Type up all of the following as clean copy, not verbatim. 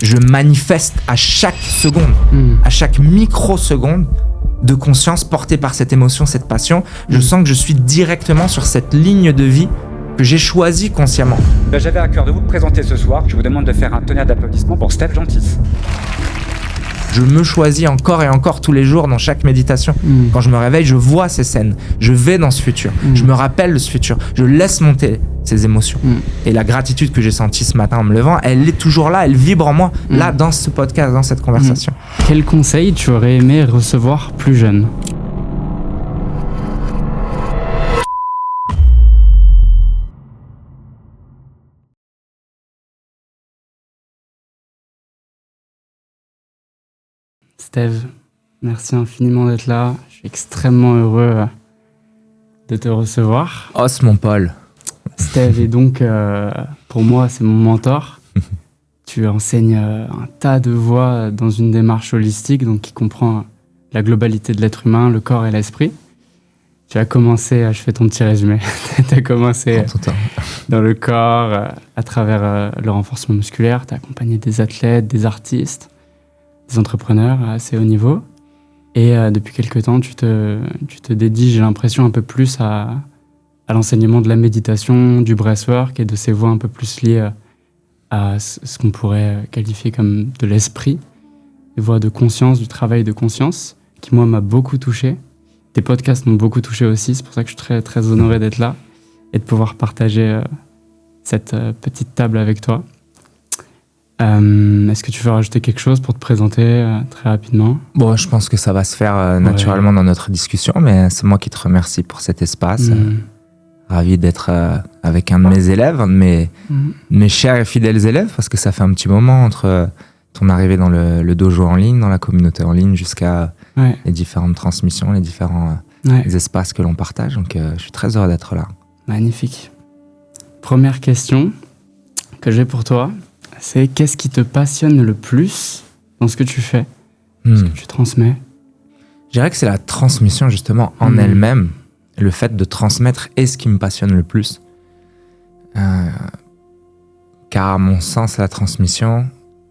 je manifeste à chaque seconde, à chaque microseconde de conscience portée par cette émotion, cette passion. Je sens que je suis directement sur cette ligne de vie que j'ai choisie consciemment. J'avais à cœur de vous présenter ce soir. Je vous demande de faire un tonnerre d'applaudissements pour Steph Gentis. Je me choisis encore et encore tous les jours dans chaque méditation. Quand je me réveille, je vois ces scènes. Je vais dans ce futur. Je me rappelle de ce futur. Je laisse monter ces émotions. Et la gratitude que j'ai sentie ce matin en me levant, elle est toujours là, elle vibre en moi, là, dans ce podcast, dans cette conversation. Quel conseil tu aurais aimé recevoir plus jeune ? Steve, merci infiniment d'être là. Je suis extrêmement heureux de te recevoir. Os, mon Paul. Steve est donc, pour moi, c'est mon mentor. Tu enseignes un tas de voies dans une démarche holistique, donc qui comprend la globalité de l'être humain, le corps et l'esprit. Tu as commencé, je fais ton petit résumé, tu as commencé dans le corps, à travers le renforcement musculaire. Tu as accompagné des athlètes, des artistes, des entrepreneurs à assez haut niveau. Et depuis quelques temps, tu te dédies, j'ai l'impression, un peu plus à l'enseignement de la méditation, du breathwork et de ces voies un peu plus liées à ce qu'on pourrait qualifier comme de l'esprit, des voies de conscience, du travail de conscience, qui moi m'a beaucoup touché. Tes podcasts m'ont beaucoup touché aussi, c'est pour ça que je suis très, très honoré d'être là et de pouvoir partager cette petite table avec toi. Est-ce que tu veux rajouter quelque chose pour te présenter très rapidement ? Bon, je pense que ça va se faire naturellement dans notre discussion, mais c'est moi qui te remercie pour cet espace. Ravi d'être avec un de mes élèves, un de mes chers et fidèles élèves, parce que ça fait un petit moment entre ton arrivée dans le dojo en ligne, dans la communauté en ligne, jusqu'à les différentes transmissions, les différents espaces que l'on partage. Donc, je suis très heureux d'être là. Magnifique. Première question que j'ai pour toi. C'est qu'est-ce qui te passionne le plus dans ce que tu fais, ce que tu transmets ? Je dirais que c'est la transmission justement en elle-même. Le fait de transmettre est ce qui me passionne le plus. Car à mon sens, la transmission,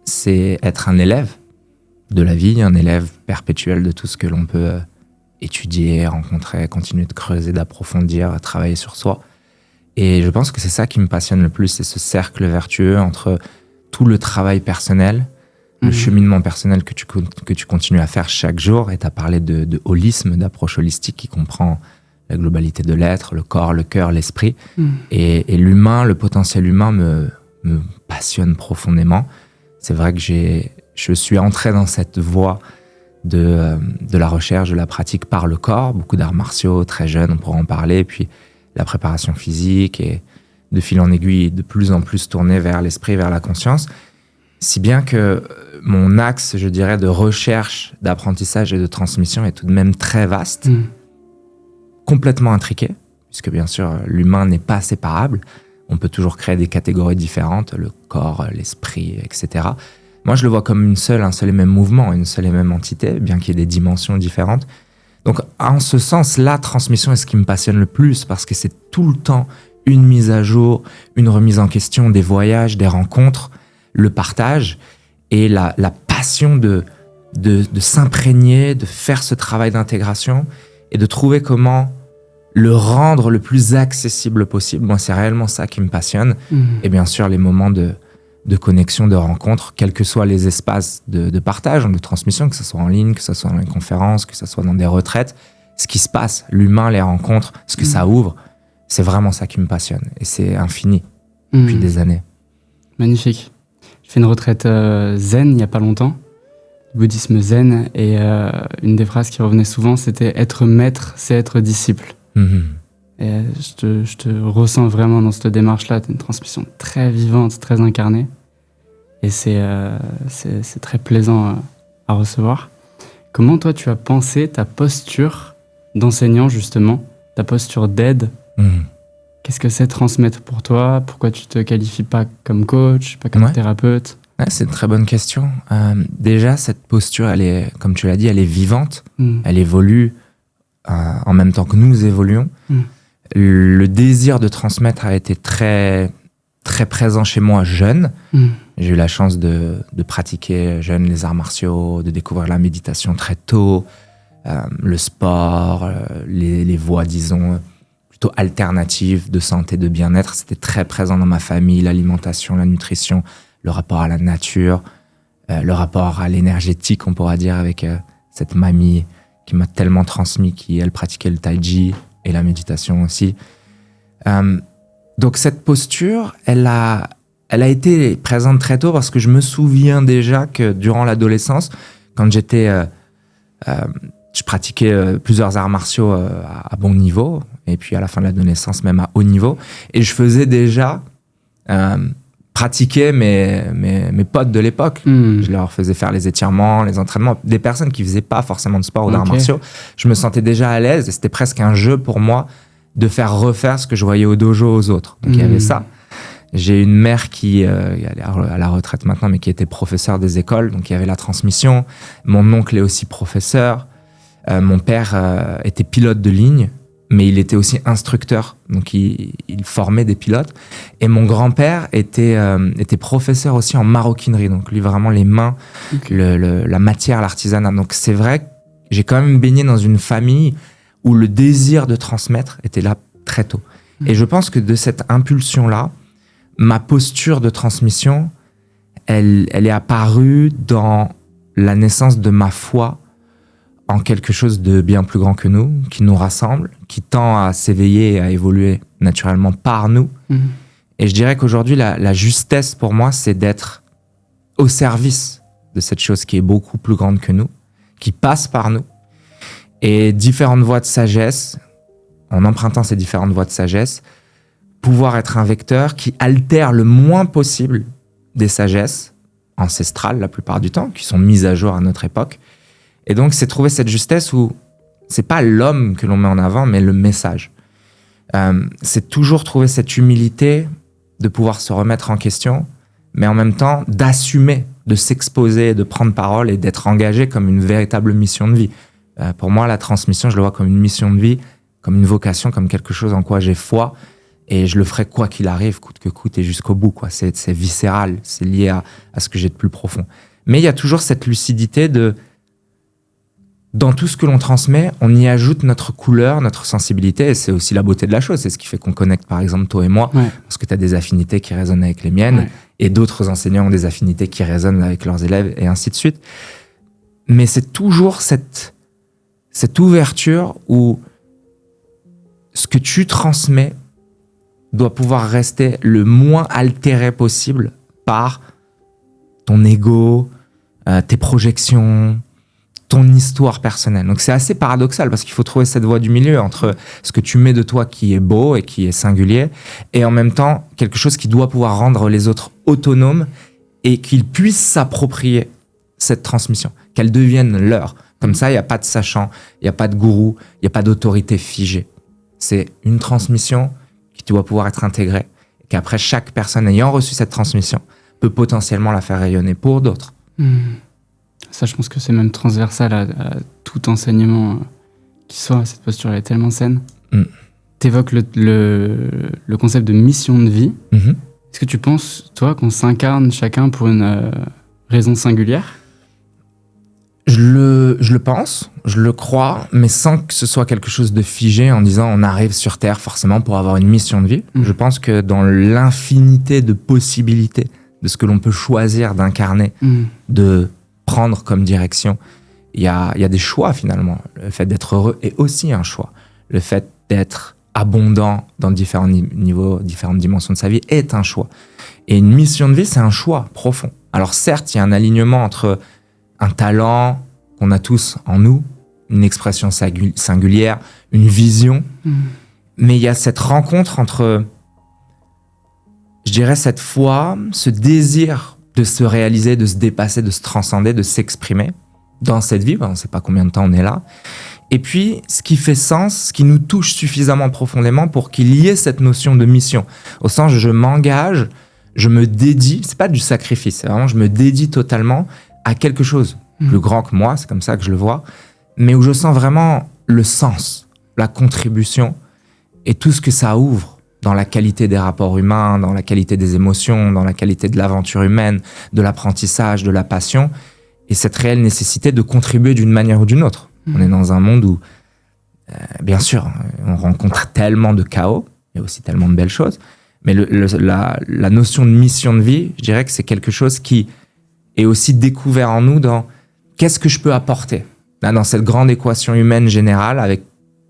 c'est être un élève de la vie, un élève perpétuel de tout ce que l'on peut étudier, rencontrer, continuer de creuser, d'approfondir, travailler sur soi. Et je pense que c'est ça qui me passionne le plus, c'est ce cercle vertueux entre tout le travail personnel, le cheminement personnel que tu continues à faire chaque jour. Et tu as parlé de holisme, d'approche holistique qui comprend la globalité de l'être, le corps, le cœur, l'esprit. Et l'humain, le potentiel humain me passionne profondément. C'est vrai que je suis entré dans cette voie de la recherche, de la pratique par le corps, beaucoup d'arts martiaux, très jeune, on pourra en parler, puis la préparation physique et de fil en aiguille, de plus en plus tourné vers l'esprit, vers la conscience. Si bien que mon axe, je dirais, de recherche, d'apprentissage et de transmission est tout de même très vaste, complètement intriqué, puisque bien sûr, l'humain n'est pas séparable. On peut toujours créer des catégories différentes, le corps, l'esprit, etc. Moi, je le vois comme un seul et même mouvement, une seule et même entité, bien qu'il y ait des dimensions différentes. Donc, en ce sens, la transmission est ce qui me passionne le plus, parce que c'est tout le temps une mise à jour, une remise en question, des voyages, des rencontres, le partage et la passion de s'imprégner, de faire ce travail d'intégration et de trouver comment le rendre le plus accessible possible. Moi, c'est réellement ça qui me passionne. Et bien sûr, les moments de connexion, de rencontre, quels que soient les espaces de partage, de transmission, que ce soit en ligne, que ce soit dans les conférences, que ce soit dans des retraites, ce qui se passe, l'humain, les rencontres, ce que ça ouvre, c'est vraiment ça qui me passionne. Et c'est infini depuis des années. Magnifique. J'ai fait une retraite zen il n'y a pas longtemps, bouddhisme zen, et une des phrases qui revenait souvent, c'était « être maître, c'est être disciple ». Et je te ressens vraiment dans cette démarche-là. Tu as une transmission très vivante, très incarnée. Et c'est très plaisant à recevoir. Comment toi, tu as pensé ta posture d'enseignant, justement, ta posture d'aide ? Qu'est-ce que c'est transmettre pour toi ? Pourquoi tu te qualifies pas comme coach, pas comme thérapeute ? C'est une très bonne question. Déjà, cette posture, elle est, comme tu l'as dit, elle est vivante. Elle évolue en même temps que nous évoluons. Le désir de transmettre a été très, très présent chez moi jeune. J'ai eu la chance de pratiquer jeune les arts martiaux, de découvrir la méditation très tôt, le sport, les voies, disons, plutôt alternatives de santé, de bien-être. C'était très présent dans ma famille, l'alimentation, la nutrition, le rapport à la nature, le rapport à l'énergétique, on pourra dire, avec cette mamie qui m'a tellement transmis, qui, elle, pratiquait le tai chi et la méditation aussi. Donc cette posture, elle a été présente très tôt parce que je me souviens déjà que durant l'adolescence, quand je pratiquais plusieurs arts martiaux à bon niveau, et puis à la fin de l'adolescence même à haut niveau, et je faisais déjà pratiquer mes potes de l'époque. Je leur faisais faire les étirements, les entraînements, des personnes qui faisaient pas forcément de sport ou d'arts martiaux. Je me sentais déjà à l'aise et c'était presque un jeu pour moi de faire refaire ce que je voyais au dojo aux autres. Donc il y avait ça. J'ai une mère qui elle est à la retraite maintenant, mais qui était professeure des écoles, donc il y avait la transmission. Mon oncle est aussi professeur. Mon père était pilote de ligne, mais il était aussi instructeur, donc il formait des pilotes. Et mon grand-père était professeur aussi en maroquinerie, donc lui vraiment les mains, la matière, l'artisanat. Donc c'est vrai que j'ai quand même baigné dans une famille où le désir de transmettre était là très tôt. Et je pense que de cette impulsion-là, ma posture de transmission, elle est apparue dans la naissance de ma foi en quelque chose de bien plus grand que nous, qui nous rassemble, qui tend à s'éveiller et à évoluer naturellement par nous. Et je dirais qu'aujourd'hui, la justesse pour moi, c'est d'être au service de cette chose qui est beaucoup plus grande que nous, qui passe par nous. Et différentes voies de sagesse, en empruntant ces différentes voies de sagesse, pouvoir être un vecteur qui altère le moins possible des sagesses ancestrales la plupart du temps, qui sont mises à jour à notre époque. Et donc, c'est trouver cette justesse où c'est pas l'homme que l'on met en avant, mais le message. C'est toujours trouver cette humilité de pouvoir se remettre en question, mais en même temps d'assumer, de s'exposer, de prendre parole et d'être engagé comme une véritable mission de vie. Pour moi, la transmission, je le vois comme une mission de vie, comme une vocation, comme quelque chose en quoi j'ai foi. Et je le ferai quoi qu'il arrive, coûte que coûte, et jusqu'au bout, quoi. C'est viscéral, c'est lié à ce que j'ai de plus profond. Mais il y a toujours cette lucidité dans tout ce que l'on transmet, on y ajoute notre couleur, notre sensibilité, et c'est aussi la beauté de la chose. C'est ce qui fait qu'on connecte, par exemple, toi et moi, parce que tu as des affinités qui résonnent avec les miennes, et d'autres enseignants ont des affinités qui résonnent avec leurs élèves, et ainsi de suite. Mais c'est toujours cette ouverture où ce que tu transmets doit pouvoir rester le moins altéré possible par ton ego, tes projections, ton histoire personnelle. Donc c'est assez paradoxal parce qu'il faut trouver cette voie du milieu entre ce que tu mets de toi qui est beau et qui est singulier et en même temps quelque chose qui doit pouvoir rendre les autres autonomes et qu'ils puissent s'approprier cette transmission, qu'elle devienne leur. Comme ça, il n'y a pas de sachant, il n'y a pas de gourou, il n'y a pas d'autorité figée. C'est une transmission qui doit pouvoir être intégrée et qu'après, chaque personne ayant reçu cette transmission peut potentiellement la faire rayonner pour d'autres. Ça, je pense que c'est même transversal à tout enseignement qui soit. Cette posture, elle est tellement saine. T'évoques le concept de mission de vie. Est-ce que tu penses, toi, qu'on s'incarne chacun pour une raison singulière ? Je le pense, je le crois, mais sans que ce soit quelque chose de figé en disant on arrive sur Terre forcément pour avoir une mission de vie. Je pense que dans l'infinité de possibilités de ce que l'on peut choisir d'incarner, de prendre comme direction, il y a des choix finalement. Le fait d'être heureux est aussi un choix. Le fait d'être abondant dans différents niveaux, différentes dimensions de sa vie est un choix. Et une mission de vie, c'est un choix profond. Alors certes, il y a un alignement entre un talent qu'on a tous en nous, une expression singulière, une vision. Mais il y a cette rencontre entre, je dirais, cette foi, ce désir de se réaliser, de se dépasser, de se transcender, de s'exprimer dans cette vie. On ne sait pas combien de temps on est là. Et puis, ce qui fait sens, ce qui nous touche suffisamment profondément pour qu'il y ait cette notion de mission. Au sens, je m'engage, je me dédie. C'est pas du sacrifice, c'est vraiment, je me dédie totalement à quelque chose plus grand que moi, c'est comme ça que je le vois, mais où je sens vraiment le sens, la contribution et tout ce que ça ouvre dans la qualité des rapports humains, dans la qualité des émotions, dans la qualité de l'aventure humaine, de l'apprentissage, de la passion, et cette réelle nécessité de contribuer d'une manière ou d'une autre. On est dans un monde où, bien sûr, on rencontre tellement de chaos, il y a aussi tellement de belles choses, mais la notion de mission de vie, je dirais que c'est quelque chose qui est aussi découvert en nous dans qu'est-ce que je peux apporter là, dans cette grande équation humaine générale avec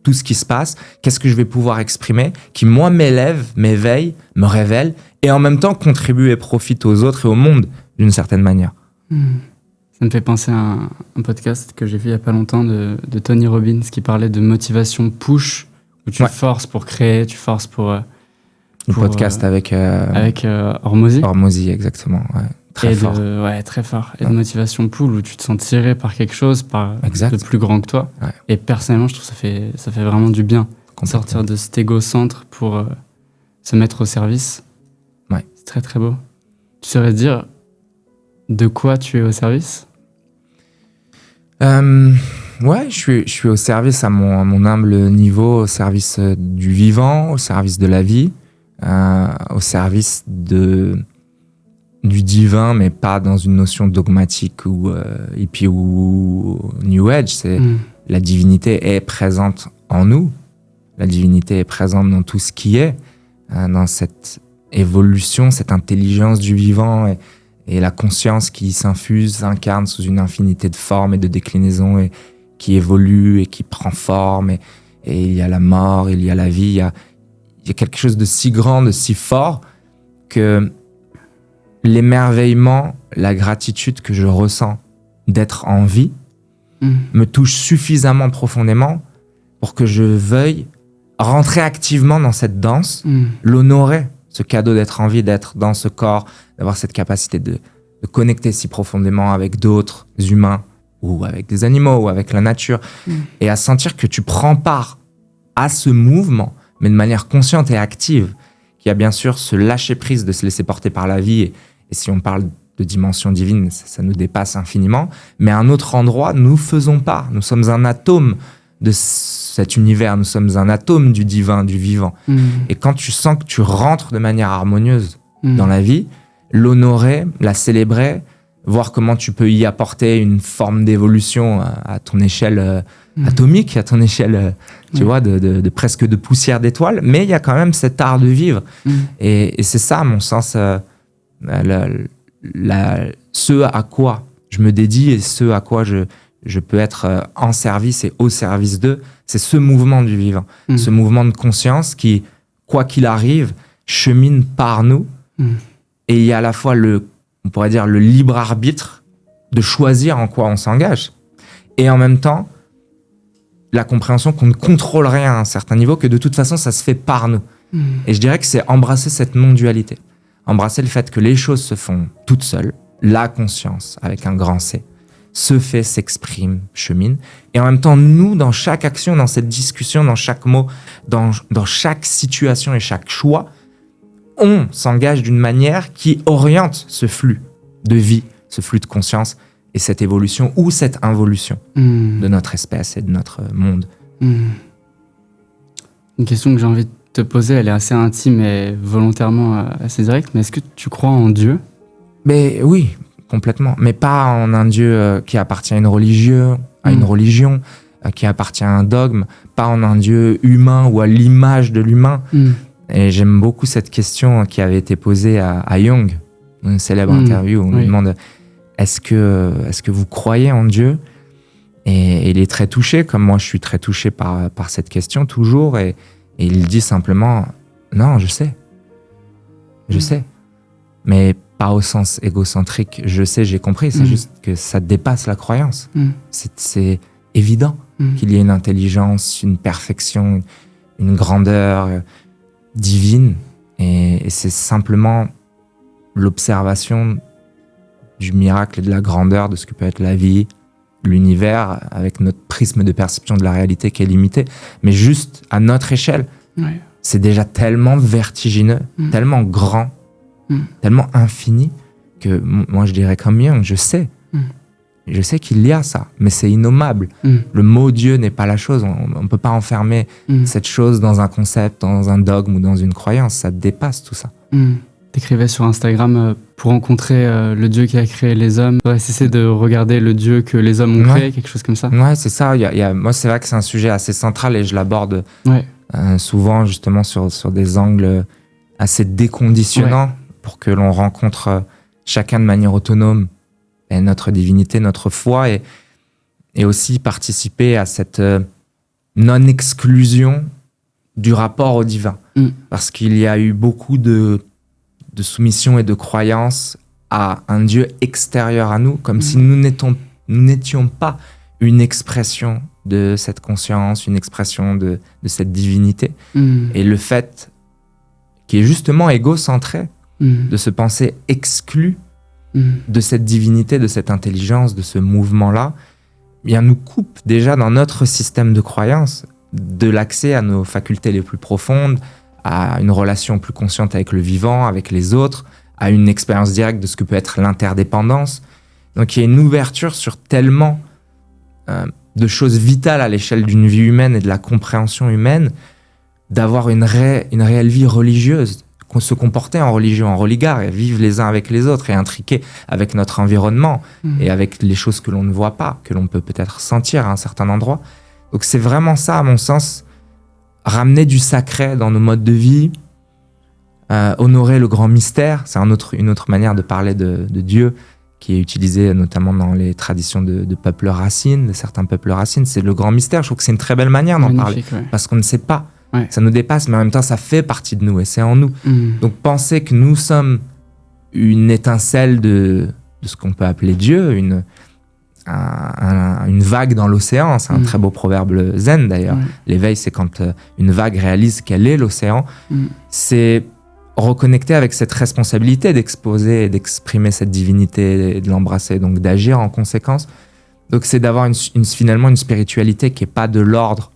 tout ce qui se passe, qu'est-ce que je vais pouvoir exprimer, qui moi m'élève, m'éveille, me révèle, et en même temps contribue et profite aux autres et au monde d'une certaine manière. Ça me fait penser à un podcast que j'ai vu il n'y a pas longtemps de Tony Robbins qui parlait de motivation push, où tu forces pour créer, tu forces pour... Le podcast avec Hormozy. Hormozy, exactement. Ouais. Très fort. Très fort. Et de motivation pull, où tu te sens tiré par quelque chose, par de plus grand que toi. Ouais. Et personnellement, je trouve que ça fait vraiment du bien. Sortir de cet égocentre pour se mettre au service. Ouais. C'est très très beau. Tu saurais dire de quoi tu es au service ? Ouais, je suis au service à mon humble niveau, au service du vivant, au service de la vie, au service du divin, mais pas dans une notion dogmatique ou hippie ou New Age. La divinité est présente en nous. La divinité est présente dans tout ce qui est, dans cette évolution, cette intelligence du vivant et la conscience qui s'infuse, s'incarne sous une infinité de formes et de déclinaisons et qui évolue et qui prend forme. Et il y a la mort, il y a la vie, il y a quelque chose de si grand, de si fort que l'émerveillement, la gratitude que je ressens d'être en vie me touche suffisamment profondément pour que je veuille rentrer activement dans cette danse, l'honorer, ce cadeau d'être en vie, d'être dans ce corps, d'avoir cette capacité de connecter si profondément avec d'autres humains ou avec des animaux ou avec la nature et à sentir que tu prends part à ce mouvement, mais de manière consciente et active, qui a bien sûr ce lâcher-prise de se laisser porter par la vie et si on parle de dimension divine, ça nous dépasse infiniment. Mais à un autre endroit, nous faisons part. Nous sommes un atome de cet univers. Nous sommes un atome du divin, du vivant. Et quand tu sens que tu rentres de manière harmonieuse dans la vie, l'honorer, la célébrer, voir comment tu peux y apporter une forme d'évolution à ton échelle atomique, à ton échelle, tu vois, de presque de poussière d'étoiles. Mais il y a quand même cet art de vivre. Et c'est ça, à mon sens... ce à quoi je me dédie et ce à quoi je peux être en service et au service d'eux, c'est ce mouvement du vivant, ce mouvement de conscience qui, quoi qu'il arrive, chemine par nous. Et il y a à la fois on pourrait dire le libre arbitre de choisir en quoi on s'engage. Et en même temps, la compréhension qu'on ne contrôle rien à un certain niveau, que de toute façon, ça se fait par nous. Et je dirais que c'est embrasser cette non-dualité. Embrasser le fait que les choses se font toutes seules, la conscience, avec un grand C, se fait, s'exprime, chemine. Et en même temps, nous, dans chaque action, dans cette discussion, dans chaque mot, dans chaque situation et chaque choix, on s'engage d'une manière qui oriente ce flux de vie, ce flux de conscience et cette évolution ou cette involution de notre espèce et de notre monde. Une question que j'ai envie de te poser, elle est assez intime et volontairement assez directe, mais est-ce que tu crois en Dieu ? Mais oui, complètement. Mais pas en un Dieu qui appartient à une religion, qui appartient à un dogme, pas en un Dieu humain ou à l'image de l'humain. Et j'aime beaucoup cette question qui avait été posée à Jung, dans une célèbre interview où on lui demande est-ce que vous croyez en Dieu ? Et il est très touché, comme moi je suis très touché par cette question toujours, et il dit simplement non, je sais, mais pas au sens égocentrique. Je sais, j'ai compris. C'est juste que ça dépasse la croyance. C'est évident qu'il y ait une intelligence, une perfection, une grandeur divine, et c'est simplement l'observation du miracle et de la grandeur de ce que peut être la vie, l'univers, avec notre prisme de perception de la réalité qui est limité. Mais juste à notre échelle, c'est déjà tellement vertigineux, tellement grand, tellement infini, que moi je dirais comme Jung, je sais Je sais qu'il y a ça, mais c'est innommable. Le mot Dieu n'est pas la chose. On ne peut pas enfermer cette chose dans un concept, dans un dogme ou dans une croyance. Ça dépasse tout ça. T'écrivais sur Instagram, pour rencontrer le Dieu qui a créé les hommes, il faudrait cesser de regarder le Dieu que les hommes ont créé, quelque chose comme ça. Ouais, c'est ça. Moi, c'est vrai que c'est un sujet assez central et je l'aborde souvent justement sur des angles assez déconditionnants pour que l'on rencontre chacun de manière autonome et notre divinité, notre foi, et aussi participer à cette non-exclusion du rapport au divin. Parce qu'il y a eu beaucoup de soumission et de croyance à un Dieu extérieur à nous, comme si nous n'étions pas une expression de cette conscience, une expression de cette divinité. Et le fait, qui est justement égocentré, de se penser exclu de cette divinité, de cette intelligence, de ce mouvement-là, bien nous coupe déjà dans notre système de croyance de l'accès à nos facultés les plus profondes, à une relation plus consciente avec le vivant, avec les autres, à une expérience directe de ce que peut être l'interdépendance. Donc il y a une ouverture sur tellement de choses vitales à l'échelle d'une vie humaine et de la compréhension humaine, d'avoir une réelle vie religieuse, qu'on se comporter en religion, en religare, et vivre les uns avec les autres, et intriquer avec notre environnement, et avec les choses que l'on ne voit pas, que l'on peut peut-être sentir à un certain endroit. Donc c'est vraiment ça, à mon sens, ramener du sacré dans nos modes de vie, honorer le grand mystère. C'est une autre manière de parler de Dieu, qui est utilisée notamment dans les traditions de peuples racines, de certains peuples racines. C'est le grand mystère. Je trouve que c'est une très belle manière d'en parler, parce qu'on ne sait pas. Ça nous dépasse, mais en même temps, ça fait partie de nous et c'est en nous. Donc, penser que nous sommes une étincelle de ce qu'on peut appeler Dieu, une vague dans l'océan, c'est un très beau proverbe zen d'ailleurs. L'éveil, c'est quand une vague réalise qu'elle est l'océan. C'est reconnecter avec cette responsabilité d'exposer et d'exprimer cette divinité et de l'embrasser, donc d'agir en conséquence. Donc, c'est d'avoir finalement une spiritualité qui n'est pas de l'ordre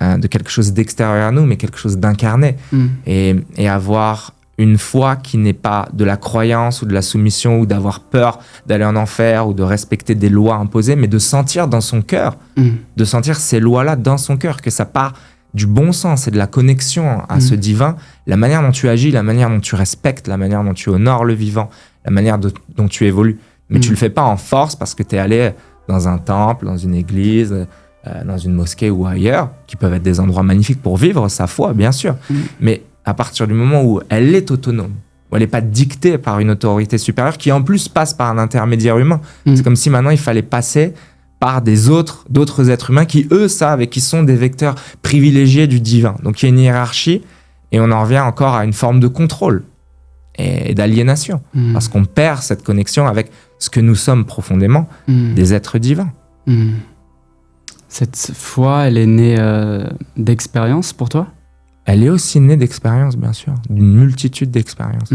de quelque chose d'extérieur à nous, mais quelque chose d'incarné. Et avoir une foi qui n'est pas de la croyance ou de la soumission ou d'avoir peur d'aller en enfer ou de respecter des lois imposées, mais de sentir dans son cœur, de sentir ces lois-là dans son cœur, que ça part du bon sens et de la connexion à ce divin, la manière dont tu agis, la manière dont tu respectes, la manière dont tu honores le vivant, la manière dont tu évolues. Mais tu le fais pas en force parce que tu es allé dans un temple, dans une église, dans une mosquée ou ailleurs, qui peuvent être des endroits magnifiques pour vivre sa foi, bien sûr. Mais à partir du moment où elle est autonome, où elle n'est pas dictée par une autorité supérieure, qui en plus passe par un intermédiaire humain. C'est comme si maintenant il fallait passer par d'autres êtres humains qui, eux, savent et qui sont des vecteurs privilégiés du divin. Donc il y a une hiérarchie et on en revient encore à une forme de contrôle et d'aliénation, parce qu'on perd cette connexion avec ce que nous sommes profondément, des êtres divins. Cette foi, elle est née d'expérience pour toi ? Elle est aussi née d'expérience, bien sûr, d'une multitude d'expériences.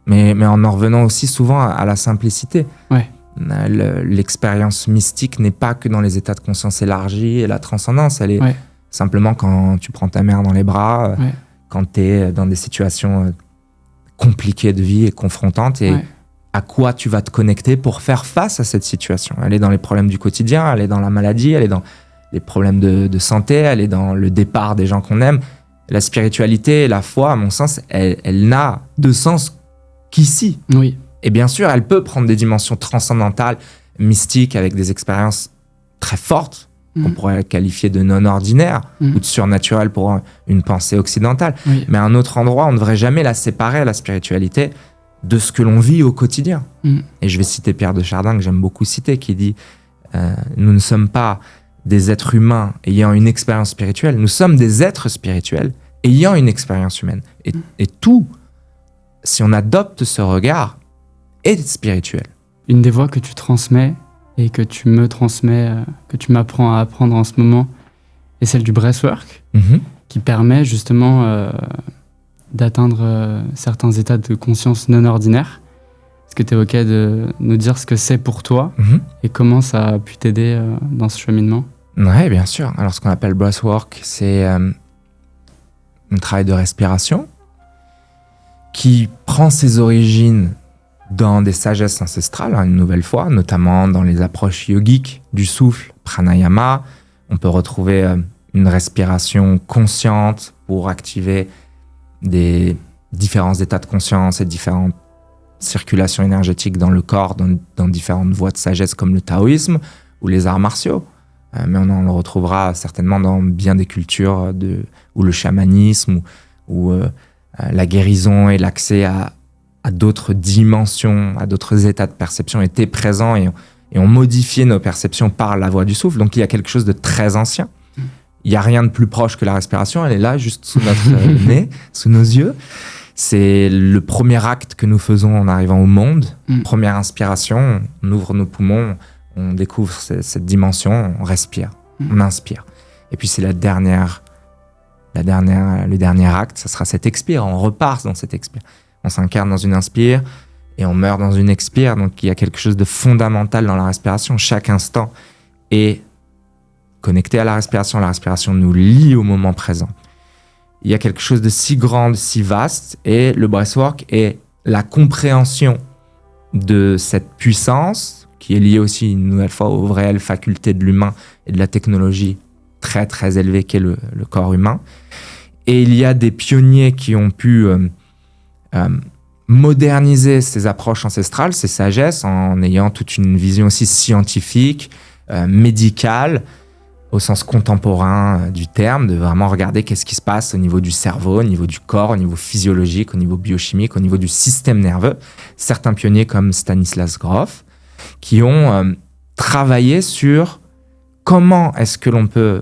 Mais en revenant aussi souvent à la simplicité. L'expérience mystique n'est pas que dans les états de conscience élargis et la transcendance. Elle est simplement quand tu prends ta mère dans les bras, quand tu es dans des situations compliquées de vie et confrontantes, et à quoi tu vas te connecter pour faire face à cette situation. Elle est dans les problèmes du quotidien, elle est dans la maladie, elle est dans les problèmes de santé, elle est dans le départ des gens qu'on aime. La spiritualité et la foi, à mon sens, elle n'a de sens qu'ici. Et bien sûr, elle peut prendre des dimensions transcendantales, mystiques, avec des expériences très fortes, qu'on pourrait qualifier de non ordinaires ou de surnaturelles pour une pensée occidentale. Mais à un autre endroit, on ne devrait jamais la séparer, la spiritualité, de ce que l'on vit au quotidien. Et je vais citer Pierre de Chardin, que j'aime beaucoup citer, qui dit nous ne sommes pas des êtres humains ayant une expérience spirituelle, nous sommes des êtres spirituels ayant une expérience humaine. Et tout, si on adopte ce regard, est spirituel. Une des voies que tu transmets et que tu me transmets, que tu m'apprends à apprendre en ce moment, est celle du breathwork, qui permet justement d'atteindre certains états de conscience non ordinaires. Est-ce que tu es OK de nous dire ce que c'est pour toi et comment ça a pu t'aider dans ce cheminement ? Oui, bien sûr. Alors, ce qu'on appelle breathwork, c'est un travail de respiration qui prend ses origines dans des sagesses ancestrales, une nouvelle fois, notamment dans les approches yogiques du souffle, pranayama. On peut retrouver une respiration consciente pour activer des différents états de conscience et différentes circulations énergétiques dans le corps, dans différentes voies de sagesse comme le taoïsme ou les arts martiaux. Mais on le retrouvera certainement dans bien des cultures où le chamanisme ou la guérison et l'accès à d'autres dimensions, à d'autres états de perception étaient présents et ont modifié nos perceptions par la voie du souffle. Donc il y a quelque chose de très ancien. Il n'y a rien de plus proche que la respiration. Elle est là, juste sous notre nez, sous nos yeux. C'est le premier acte que nous faisons en arrivant au monde. Première inspiration, on ouvre nos poumons, on découvre cette dimension, on respire, on inspire. Et puis c'est le dernier acte, ça sera cet expire. On repart dans cet expire. On s'incarne dans une inspire et on meurt dans une expire. Donc il y a quelque chose de fondamental dans la respiration. Chaque instant est connecté à la respiration. La respiration nous lie au moment présent. Il y a quelque chose de si grand, de si vaste, et le breathwork est la compréhension de cette puissance qui est liée aussi une nouvelle fois aux réelles facultés de l'humain et de la technologie très très élevée qu'est le corps humain. Et il y a des pionniers qui ont pu moderniser ces approches ancestrales, ces sagesses, en ayant toute une vision aussi scientifique, médicale, au sens contemporain du terme, de vraiment regarder qu'est-ce qui se passe au niveau du cerveau, au niveau du corps, au niveau physiologique, au niveau biochimique, au niveau du système nerveux. Certains pionniers comme Stanislas Grof, qui ont travaillé sur comment est-ce que l'on peut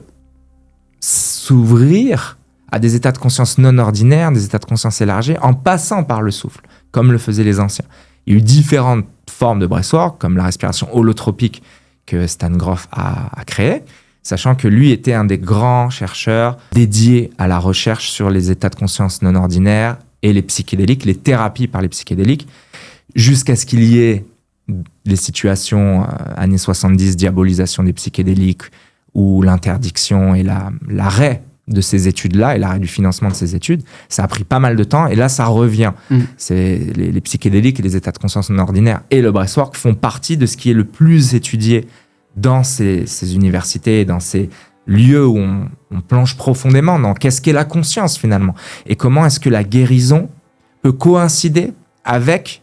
s'ouvrir à des états de conscience non ordinaires, des états de conscience élargis, en passant par le souffle, comme le faisaient les anciens. Il y a eu différentes formes de breathwork, comme la respiration holotropique que Stan Grof a créée, sachant que lui était un des grands chercheurs dédiés à la recherche sur les états de conscience non ordinaires et les psychédéliques, les thérapies par les psychédéliques, jusqu'à ce qu'il y ait les situations années 70, diabolisation des psychédéliques, ou l'interdiction et l'arrêt de ces études-là et l'arrêt du financement de ces études. Ça a pris pas mal de temps et là, ça revient. C'est les psychédéliques et les états de conscience non ordinaires et le breathwork font partie de ce qui est le plus étudié dans ces universités, dans ces lieux où on plonge profondément dans qu'est-ce qu'est la conscience finalement et comment est-ce que la guérison peut coïncider avec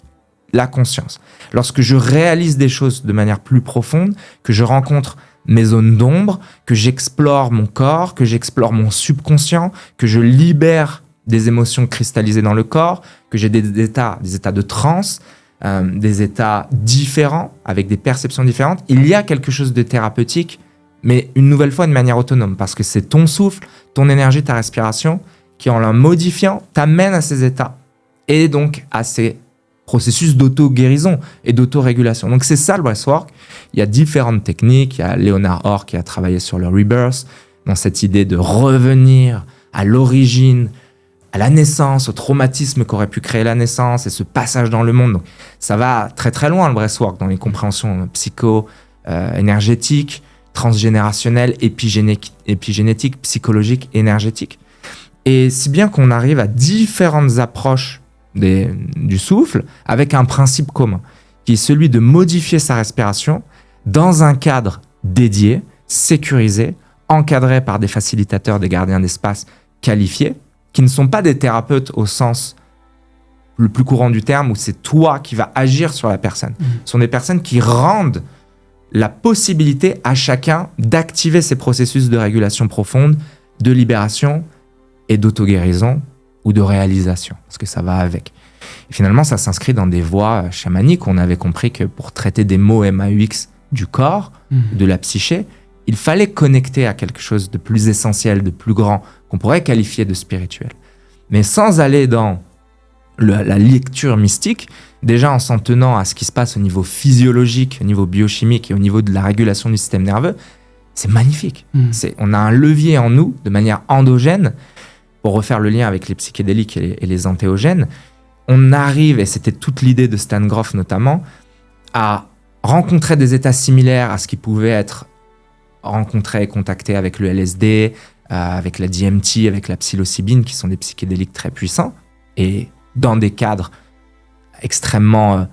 la conscience. Lorsque je réalise des choses de manière plus profonde, que je rencontre mes zones d'ombre, que j'explore mon corps, que j'explore mon subconscient, que je libère des émotions cristallisées dans le corps, que j'ai des états de transe, des états différents, avec des perceptions différentes, il y a quelque chose de thérapeutique, mais une nouvelle fois de manière autonome, parce que c'est ton souffle, ton énergie, ta respiration, qui en la modifiant, t'amène à ces états, et donc à ces processus d'auto-guérison et d'auto-régulation. Donc c'est ça le breathwork. Il y a différentes techniques. Il y a Leonard Orr qui a travaillé sur le rebirth, dans cette idée de revenir à l'origine, à la naissance, au traumatisme qu'aurait pu créer la naissance et ce passage dans le monde. Donc, ça va très très loin le breathwork dans les compréhensions énergétiques, transgénérationnelles, épigénétiques, psychologiques, énergétiques. Et si bien qu'on arrive à différentes approches du souffle avec un principe commun, qui est celui de modifier sa respiration dans un cadre dédié, sécurisé, encadré par des facilitateurs, des gardiens d'espace qualifiés, qui ne sont pas des thérapeutes au sens le plus courant du terme, où c'est toi qui vas agir sur la personne. Ce sont des personnes qui rendent la possibilité à chacun d'activer ces processus de régulation profonde, de libération et d'auto-guérison ou de réalisation, parce que ça va avec. Et finalement, ça s'inscrit dans des voies chamaniques. On avait compris que pour traiter des maux MAUX du corps, de la psyché, il fallait connecter à quelque chose de plus essentiel, de plus grand, qu'on pourrait qualifier de spirituel. Mais sans aller dans la lecture mystique, déjà en s'en tenant à ce qui se passe au niveau physiologique, au niveau biochimique et au niveau de la régulation du système nerveux, c'est magnifique. On a un levier en nous, de manière endogène, pour refaire le lien avec les psychédéliques et les entéogènes. On arrive, et c'était toute l'idée de Stan Grof notamment, à rencontrer des états similaires à ce qui pouvait être rencontré et contacté avec le LSD, avec la DMT, avec la psilocybine, qui sont des psychédéliques très puissants, et dans des cadres extrêmement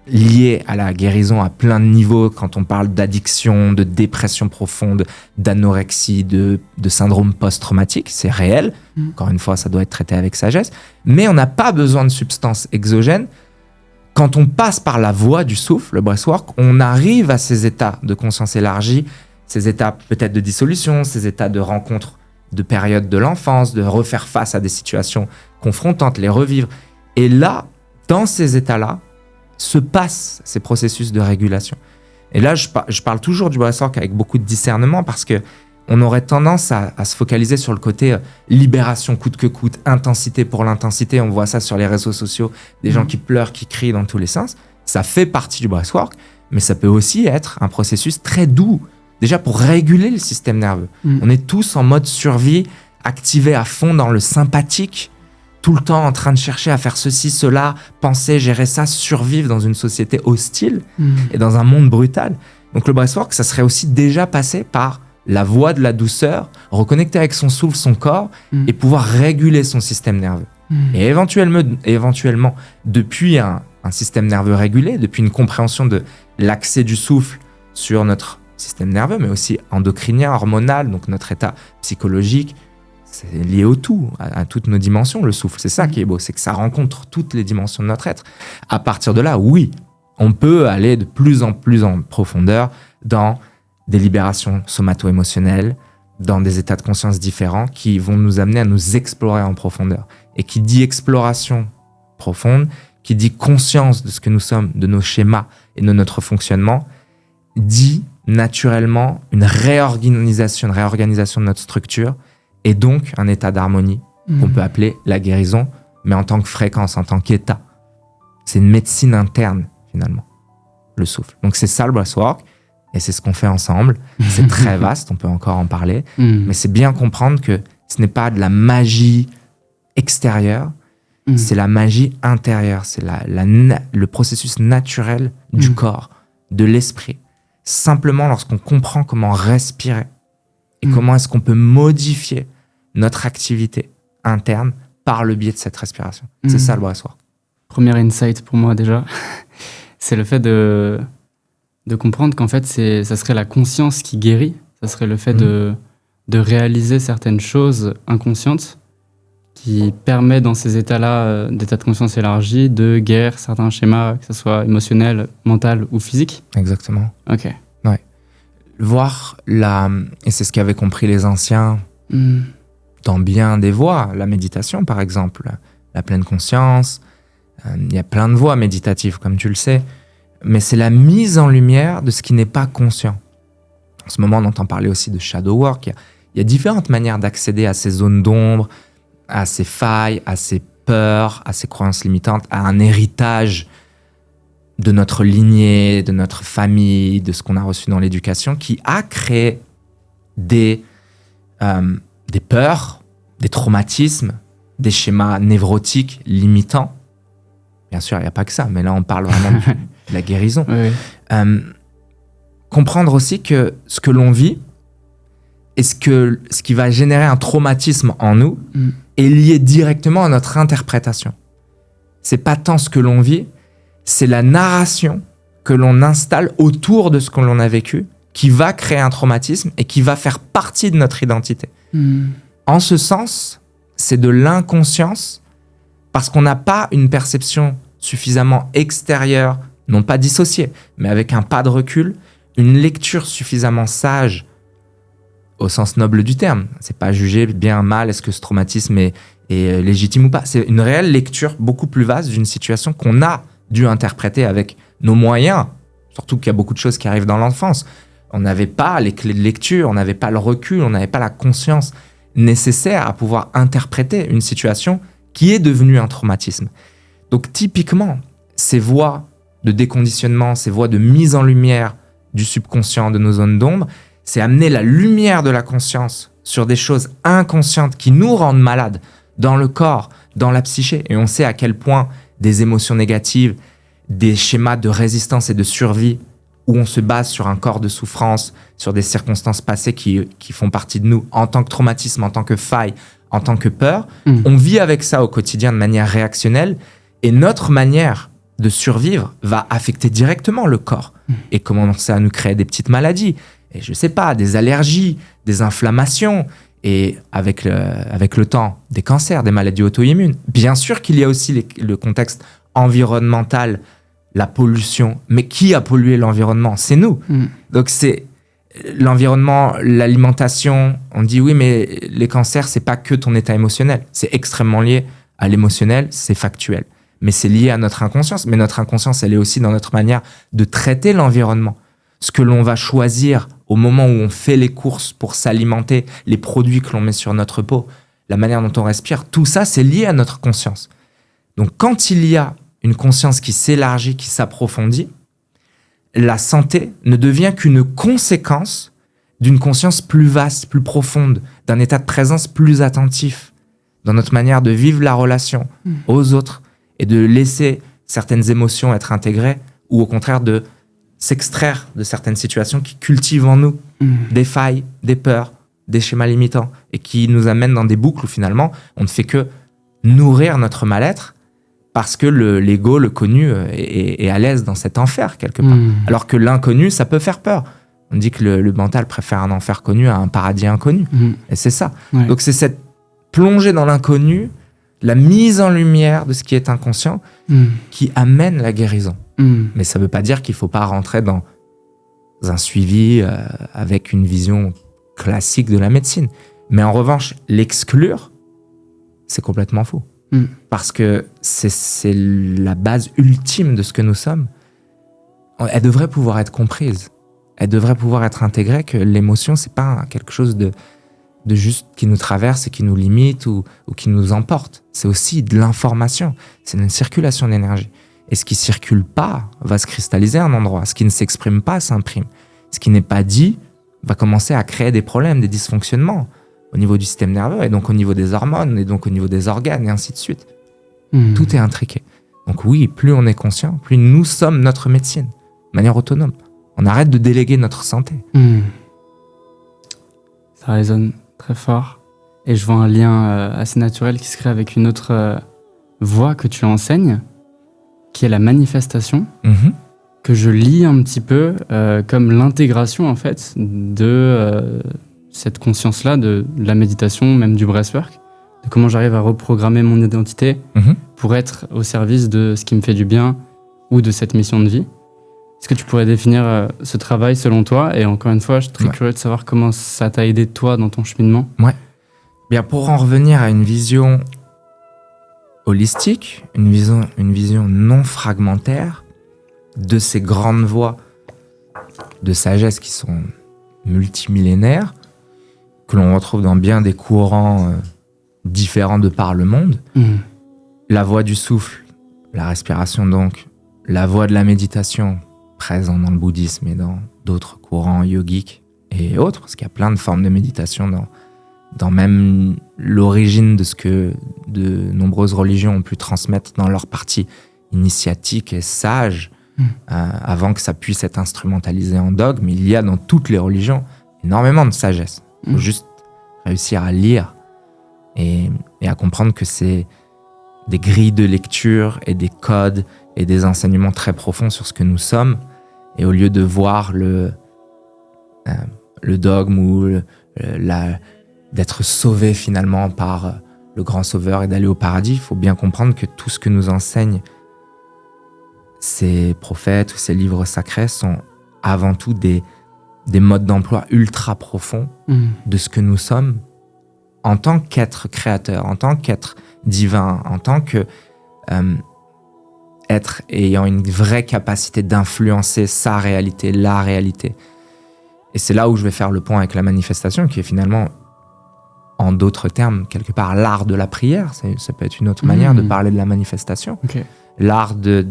liées à la guérison à plein de niveaux, quand on parle d'addiction, de dépression profonde, d'anorexie, de syndrome post-traumatique, c'est réel. Encore une fois, ça doit être traité avec sagesse. Mais on n'a pas besoin de substances exogènes. Quand on passe par la voie du souffle, le breathwork, on arrive à ces états de conscience élargie, ces états peut-être de dissolution, ces états de rencontre de périodes de l'enfance, de refaire face à des situations confrontantes, les revivre. Et là, dans ces états-là, se passent ces processus de régulation. Et là, je parle toujours du breathwork avec beaucoup de discernement parce que on aurait tendance à se focaliser sur le côté libération coûte que coûte, intensité pour l'intensité. On voit ça sur les réseaux sociaux, des gens qui pleurent, qui crient dans tous les sens. Ça fait partie du breathwork, mais ça peut aussi être un processus très doux, déjà pour réguler le système nerveux. On est tous en mode survie, activés à fond dans le sympathique, tout le temps en train de chercher à faire ceci, cela, penser, gérer ça, survivre dans une société hostile et dans un monde brutal. Donc le breathwork, ça serait aussi déjà passé par la voie de la douceur, reconnecter avec son souffle, son corps et pouvoir réguler son système nerveux. Et éventuellement, depuis un système nerveux régulé, depuis une compréhension de l'accès du souffle sur notre système nerveux, mais aussi endocrinien, hormonal, donc notre état psychologique, c'est lié au tout, à toutes nos dimensions, le souffle. C'est ça qui est beau, c'est que ça rencontre toutes les dimensions de notre être. À partir de là, oui, on peut aller de plus en plus en profondeur dans des libérations somato-émotionnelles, dans des états de conscience différents qui vont nous amener à nous explorer en profondeur. Et qui dit exploration profonde, qui dit conscience de ce que nous sommes, de nos schémas et de notre fonctionnement, dit naturellement une réorganisation de notre structure et donc un état d'harmonie qu'on peut appeler la guérison, mais en tant que fréquence, en tant qu'état. C'est une médecine interne, finalement, le souffle. Donc c'est ça le breathwork, et c'est ce qu'on fait ensemble. C'est très vaste, on peut encore en parler, mais c'est bien comprendre que ce n'est pas de la magie extérieure, c'est la magie intérieure, c'est le processus naturel du corps, de l'esprit. Simplement lorsqu'on comprend comment respirer et comment est-ce qu'on peut modifier notre activité interne par le biais de cette respiration. C'est ça le breathwork. Premier insight pour moi déjà, c'est le fait de comprendre qu'en fait ça serait la conscience qui guérit, ça serait le fait de réaliser certaines choses inconscientes qui permet dans ces états-là, d'état de conscience élargi, de guérir certains schémas, que ce soit émotionnel, mental ou physique. Exactement. Ok. Ouais. Voir et c'est ce qu'avaient compris les anciens dans bien des voies, la méditation par exemple, la pleine conscience, il y a plein de voies méditatives comme tu le sais, mais c'est la mise en lumière de ce qui n'est pas conscient. En ce moment, on entend parler aussi de shadow work. Il y a différentes manières d'accéder à ces zones d'ombre, à ces failles, à ces peurs, à ces croyances limitantes, à un héritage de notre lignée, de notre famille, de ce qu'on a reçu dans l'éducation, qui a créé des peurs, des traumatismes, des schémas névrotiques, limitants. Bien sûr, il n'y a pas que ça, mais là, on parle vraiment de la guérison. Oui. Comprendre aussi que ce que l'on vit et ce qui va générer un traumatisme en nous est lié directement à notre interprétation. C'est pas tant ce que l'on vit, c'est la narration que l'on installe autour de ce que l'on a vécu qui va créer un traumatisme et qui va faire partie de notre identité. En ce sens, c'est de l'inconscience parce qu'on n'a pas une perception suffisamment extérieure, non pas dissociée, mais avec un pas de recul, une lecture suffisamment sage au sens noble du terme. C'est pas juger bien, mal, est-ce que ce traumatisme est légitime ou pas. C'est une réelle lecture beaucoup plus vaste d'une situation qu'on a dû interpréter avec nos moyens, surtout qu'il y a beaucoup de choses qui arrivent dans l'enfance. On n'avait pas les clés de lecture, on n'avait pas le recul, on n'avait pas la conscience nécessaire à pouvoir interpréter une situation qui est devenue un traumatisme. Donc typiquement, ces voies de déconditionnement, ces voies de mise en lumière du subconscient, de nos zones d'ombre, c'est amener la lumière de la conscience sur des choses inconscientes qui nous rendent malades dans le corps, dans la psyché. Et on sait à quel point des émotions négatives, des schémas de résistance et de survie où on se base sur un corps de souffrance, sur des circonstances passées qui font partie de nous en tant que traumatisme, en tant que faille, en tant que peur. On vit avec ça au quotidien de manière réactionnelle Et notre manière de survivre va affecter directement le corps et commencer à nous créer des petites maladies. Et je sais pas, des allergies, des inflammations et avec le temps, des cancers, des maladies auto-immunes. Bien sûr qu'il y a aussi le contexte environnemental, la pollution. Mais qui a pollué l'environnement? C'est nous. Donc c'est l'environnement, l'alimentation. On dit oui, mais les cancers, c'est pas que ton état émotionnel. C'est extrêmement lié à l'émotionnel, c'est factuel. Mais c'est lié à notre inconscience. Mais notre inconscience, elle est aussi dans notre manière de traiter l'environnement. Ce que l'on va choisir au moment où on fait les courses pour s'alimenter, les produits que l'on met sur notre peau, la manière dont on respire, tout ça, c'est lié à notre conscience. Donc, quand il y a une conscience qui s'élargit, qui s'approfondit, la santé ne devient qu'une conséquence d'une conscience plus vaste, plus profonde, d'un état de présence plus attentif dans notre manière de vivre la relation aux autres et de laisser certaines émotions être intégrées ou au contraire de s'extraire de certaines situations qui cultivent en nous des failles, des peurs, des schémas limitants et qui nous amènent dans des boucles où finalement on ne fait que nourrir notre mal-être parce que l'ego, le connu, est à l'aise dans cet enfer quelque part. Alors que l'inconnu, ça peut faire peur. On dit que le mental préfère un enfer connu à un paradis inconnu. Et c'est ça. Ouais. Donc c'est cette plongée dans l'inconnu, la mise en lumière de ce qui est inconscient qui amène la guérison. Mais ça ne veut pas dire qu'il ne faut pas rentrer dans un suivi avec une vision classique de la médecine. Mais en revanche, l'exclure, c'est complètement faux. Parce que c'est la base ultime de ce que nous sommes. Elle devrait pouvoir être comprise. Elle devrait pouvoir être intégrée, que l'émotion, c'est pas quelque chose de juste qui nous traverse et qui nous limite ou qui nous emporte. C'est aussi de l'information. C'est une circulation d'énergie. Et ce qui circule pas va se cristalliser à un endroit. Ce qui ne s'exprime pas s'imprime. Ce qui n'est pas dit va commencer à créer des problèmes, des dysfonctionnements au niveau du système nerveux et donc au niveau des hormones et donc au niveau des organes et ainsi de suite. Tout est intriqué. Donc oui, plus on est conscient, plus nous sommes notre médecine, de manière autonome. On arrête de déléguer notre santé. Ça résonne très fort. Et je vois un lien assez naturel qui se crée avec une autre voie que tu enseignes, qui est la manifestation, que je lis un petit peu comme l'intégration en fait de cette conscience-là, de la méditation, même du breathwork, de comment j'arrive à reprogrammer mon identité pour être au service de ce qui me fait du bien ou de cette mission de vie. Est-ce que tu pourrais définir ce travail selon toi? Et encore une fois, je suis très curieux de savoir comment ça t'a aidé toi dans ton cheminement. Ouais. Bien, pour en revenir à une vision holistique, une vision non fragmentaire de ces grandes voies de sagesse qui sont multimillénaires, que l'on retrouve dans bien des courants différents de par le monde. La voie du souffle, la respiration donc, la voie de la méditation, présent dans le bouddhisme et dans d'autres courants yogiques et autres, parce qu'il y a plein de formes de méditation dans même l'origine de ce que de nombreuses religions ont pu transmettre dans leur partie initiatique et sage, avant que ça puisse être instrumentalisé en dogme. Il y a dans toutes les religions énormément de sagesse. Il faut juste réussir à lire et à comprendre que c'est des grilles de lecture et des codes et des enseignements très profonds sur ce que nous sommes. Et au lieu de voir le dogme ou d'être sauvé finalement par le grand sauveur et d'aller au paradis, il faut bien comprendre que tout ce que nous enseignent ces prophètes ou ces livres sacrés sont avant tout des modes d'emploi ultra profonds de ce que nous sommes en tant qu'être créateur, en tant qu'être divin, en tant que être ayant une vraie capacité d'influencer sa réalité, la réalité. Et c'est là où je vais faire le point avec la manifestation, qui est finalement, en d'autres termes, quelque part, l'art de la prière. Ça peut être une autre manière de parler de la manifestation. Okay. L'art de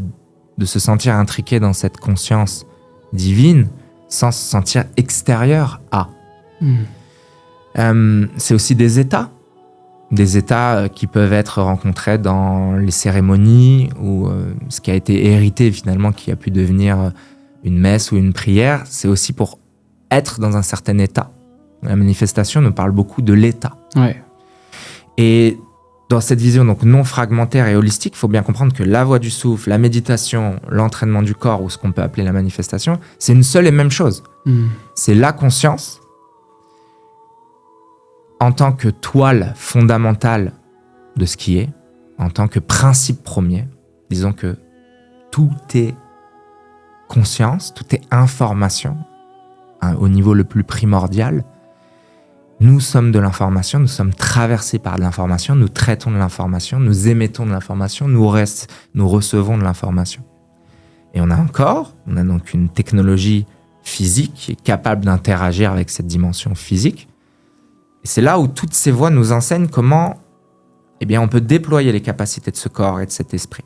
se sentir intriqué dans cette conscience divine sans se sentir extérieur à. C'est aussi des états qui peuvent être rencontrés dans les cérémonies ou ce qui a été hérité finalement, qui a pu devenir une messe ou une prière. C'est aussi pour être dans un certain état. La manifestation nous parle beaucoup de l'état. Ouais. Et dans cette vision donc non fragmentaire et holistique, il faut bien comprendre que la voie du souffle, la méditation, l'entraînement du corps, ou ce qu'on peut appeler la manifestation, c'est une seule et même chose. C'est la conscience en tant que toile fondamentale de ce qui est, en tant que principe premier. Disons que tout est conscience, tout est information, au niveau le plus primordial. Nous sommes de l'information, nous sommes traversés par de l'information, nous traitons de l'information, nous émettons de l'information, nous recevons de l'information. Et on a un corps, on a donc une technologie physique qui est capable d'interagir avec cette dimension physique. Et c'est là où toutes ces voies nous enseignent comment on peut déployer les capacités de ce corps et de cet esprit.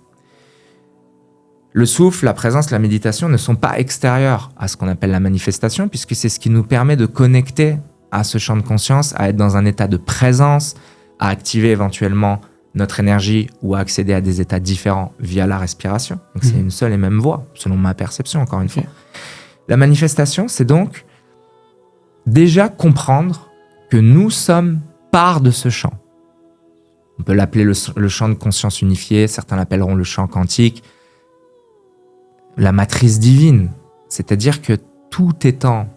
Le souffle, la présence, la méditation ne sont pas extérieurs à ce qu'on appelle la manifestation, puisque c'est ce qui nous permet de connecter à ce champ de conscience, à être dans un état de présence, à activer éventuellement notre énergie ou à accéder à des états différents via la respiration. Donc c'est une seule et même voie, selon ma perception, encore une fois. La manifestation, c'est donc déjà comprendre que nous sommes part de ce champ. On peut l'appeler le champ de conscience unifié, certains l'appelleront le champ quantique, la matrice divine, c'est-à-dire que tout étant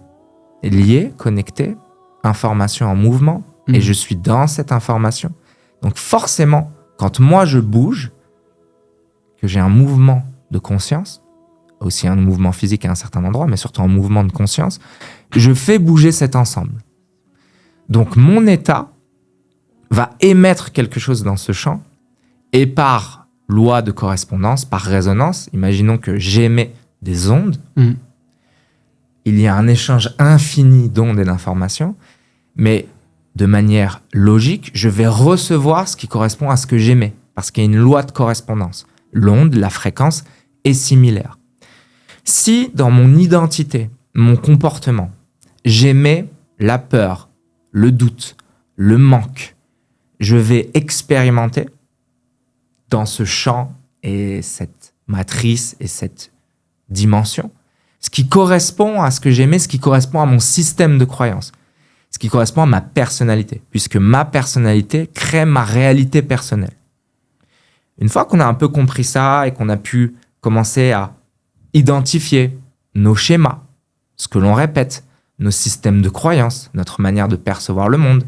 lié, connecté, information en mouvement, et je suis dans cette information. Donc forcément, quand moi je bouge, que j'ai un mouvement de conscience, aussi un mouvement physique à un certain endroit, mais surtout un mouvement de conscience, je fais bouger cet ensemble. Donc mon état va émettre quelque chose dans ce champ, et par loi de correspondance, par résonance, imaginons que j'émets des ondes, il y a un échange infini d'ondes et d'informations, mais de manière logique, je vais recevoir ce qui correspond à ce que j'émets, parce qu'il y a une loi de correspondance. L'onde, la fréquence est similaire. Si dans mon identité, mon comportement, j'émets la peur, le doute, le manque, je vais expérimenter dans ce champ et cette matrice et cette dimension, ce qui correspond à ce que j'aimais, ce qui correspond à mon système de croyance, ce qui correspond à ma personnalité, puisque ma personnalité crée ma réalité personnelle. Une fois qu'on a un peu compris ça et qu'on a pu commencer à identifier nos schémas, ce que l'on répète, nos systèmes de croyance, notre manière de percevoir le monde,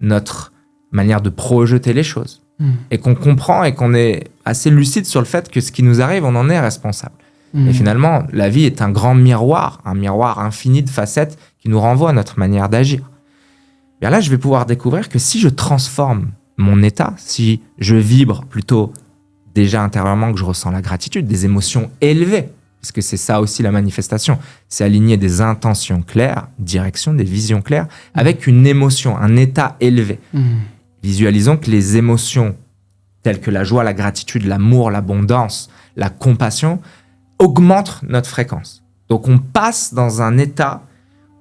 notre manière de projeter les choses, et qu'on comprend et qu'on est assez lucide sur le fait que ce qui nous arrive, on en est responsable. Et finalement, la vie est un grand miroir, un miroir infini de facettes qui nous renvoie à notre manière d'agir. Bien là, je vais pouvoir découvrir que si je transforme mon état, si je vibre plutôt déjà intérieurement, que je ressens la gratitude, des émotions élevées, parce que c'est ça aussi la manifestation, c'est aligner des intentions claires, direction, des visions claires, avec une émotion, un état élevé. Visualisons que les émotions telles que la joie, la gratitude, l'amour, l'abondance, la compassion augmentent notre fréquence. Donc on passe dans un état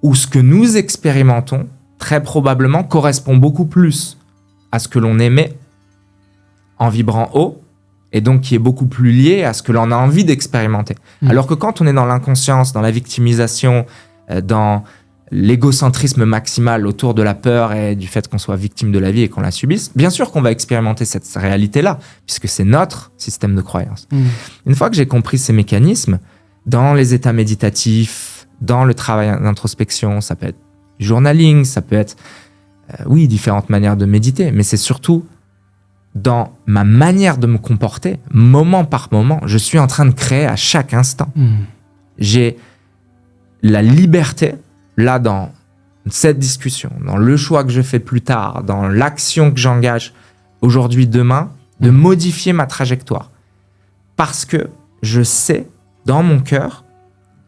où ce que nous expérimentons, très probablement, correspond beaucoup plus à ce que l'on émet en vibrant haut, et donc qui est beaucoup plus lié à ce que l'on a envie d'expérimenter. Alors que quand on est dans l'inconscience, dans la victimisation, dans l'égocentrisme maximal autour de la peur et du fait qu'on soit victime de la vie et qu'on la subisse, bien sûr qu'on va expérimenter cette réalité-là, puisque c'est notre système de croyance. Une fois que j'ai compris ces mécanismes, dans les états méditatifs, dans le travail d'introspection, ça peut être du journaling, ça peut être, différentes manières de méditer, mais c'est surtout dans ma manière de me comporter, moment par moment, je suis en train de créer à chaque instant. J'ai la liberté, là, dans cette discussion, dans le choix que je fais plus tard, dans l'action que j'engage aujourd'hui, demain, de modifier ma trajectoire. Parce que je sais, dans mon cœur,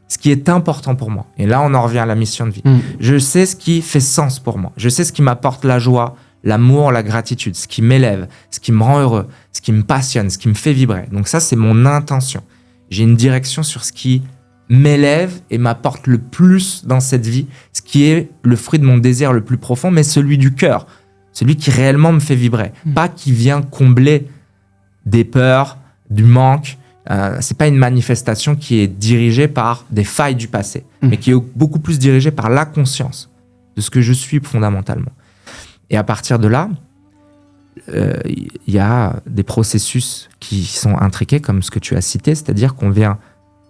ce qui est important pour moi. Et là, on en revient à la mission de vie. Je sais ce qui fait sens pour moi. Je sais ce qui m'apporte la joie, l'amour, la gratitude, ce qui m'élève, ce qui me rend heureux, ce qui me passionne, ce qui me fait vibrer. Donc ça, c'est mon intention. J'ai une direction sur ce qui m'élève et m'apporte le plus dans cette vie, ce qui est le fruit de mon désir le plus profond, mais celui du cœur, celui qui réellement me fait vibrer, pas qui vient combler des peurs, du manque. C'est pas une manifestation qui est dirigée par des failles du passé, mais qui est beaucoup plus dirigée par la conscience de ce que je suis fondamentalement. Et à partir de là, il y a des processus qui sont intriqués, comme ce que tu as cité, c'est-à-dire qu'on vient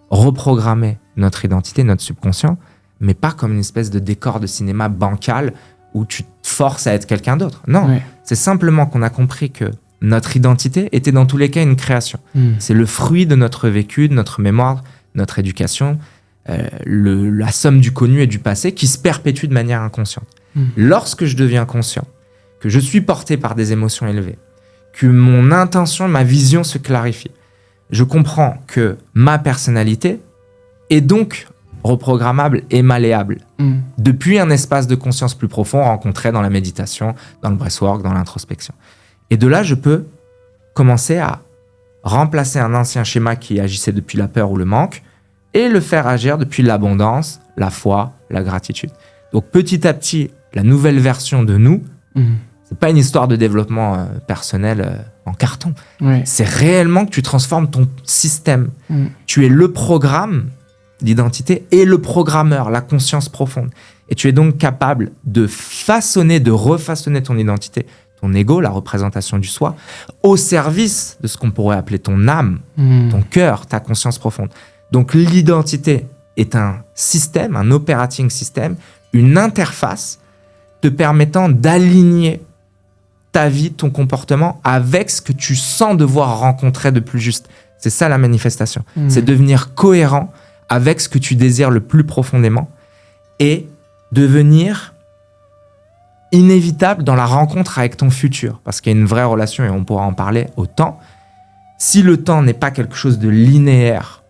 reprogrammer notre identité, notre subconscient, mais pas comme une espèce de décor de cinéma bancal où tu te forces à être quelqu'un d'autre. Non, c'est simplement qu'on a compris que notre identité était dans tous les cas une création. C'est le fruit de notre vécu, de notre mémoire, notre éducation, la somme du connu et du passé qui se perpétue de manière inconsciente. Lorsque je deviens conscient, que je suis porté par des émotions élevées, que mon intention, ma vision se clarifie, je comprends que ma personnalité est donc reprogrammable et malléable depuis un espace de conscience plus profond rencontré dans la méditation, dans le breathwork, dans l'introspection. Et de là, je peux commencer à remplacer un ancien schéma qui agissait depuis la peur ou le manque et le faire agir depuis l'abondance, la foi, la gratitude. Donc petit à petit, la nouvelle version de nous, c'est pas une histoire de développement personnel en carton. C'est réellement que tu transformes ton système. Tu es le programme d'identité et le programmeur, la conscience profonde. Et tu es donc capable de façonner, de refaçonner ton identité, ton ego, la représentation du soi, au service de ce qu'on pourrait appeler ton âme, ton cœur, ta conscience profonde. Donc l'identité est un système, un operating system, une interface te permettant d'aligner ta vie, ton comportement avec ce que tu sens devoir rencontrer de plus juste. C'est ça la manifestation. C'est devenir cohérent avec ce que tu désires le plus profondément et devenir inévitable dans la rencontre avec ton futur. Parce qu'il y a une vraie relation, et on pourra en parler, au temps. Si le temps n'est pas quelque chose de linéaire,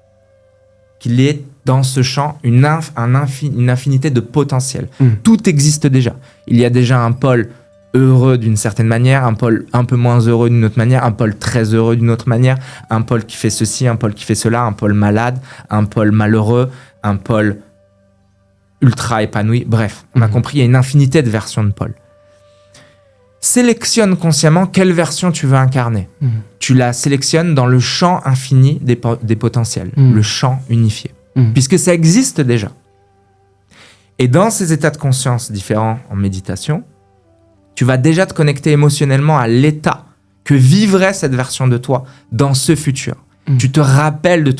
qu'il est dans ce champ une infinité de potentiel. Tout existe déjà. Il y a déjà un pôle heureux d'une certaine manière, un pôle un peu moins heureux d'une autre manière, un pôle très heureux d'une autre manière, un pôle qui fait ceci, un pôle qui fait cela, un pôle malade, un pôle malheureux, un pôle ultra épanoui. Bref, on a compris, il y a une infinité de versions de pôles. Sélectionne consciemment quelle version tu veux incarner. Tu la sélectionnes dans le champ infini des potentiels, le champ unifié, puisque ça existe déjà. Et dans ces états de conscience différents en méditation, tu vas déjà te connecter émotionnellement à l'état que vivrait cette version de toi dans ce futur. Tu te rappelles de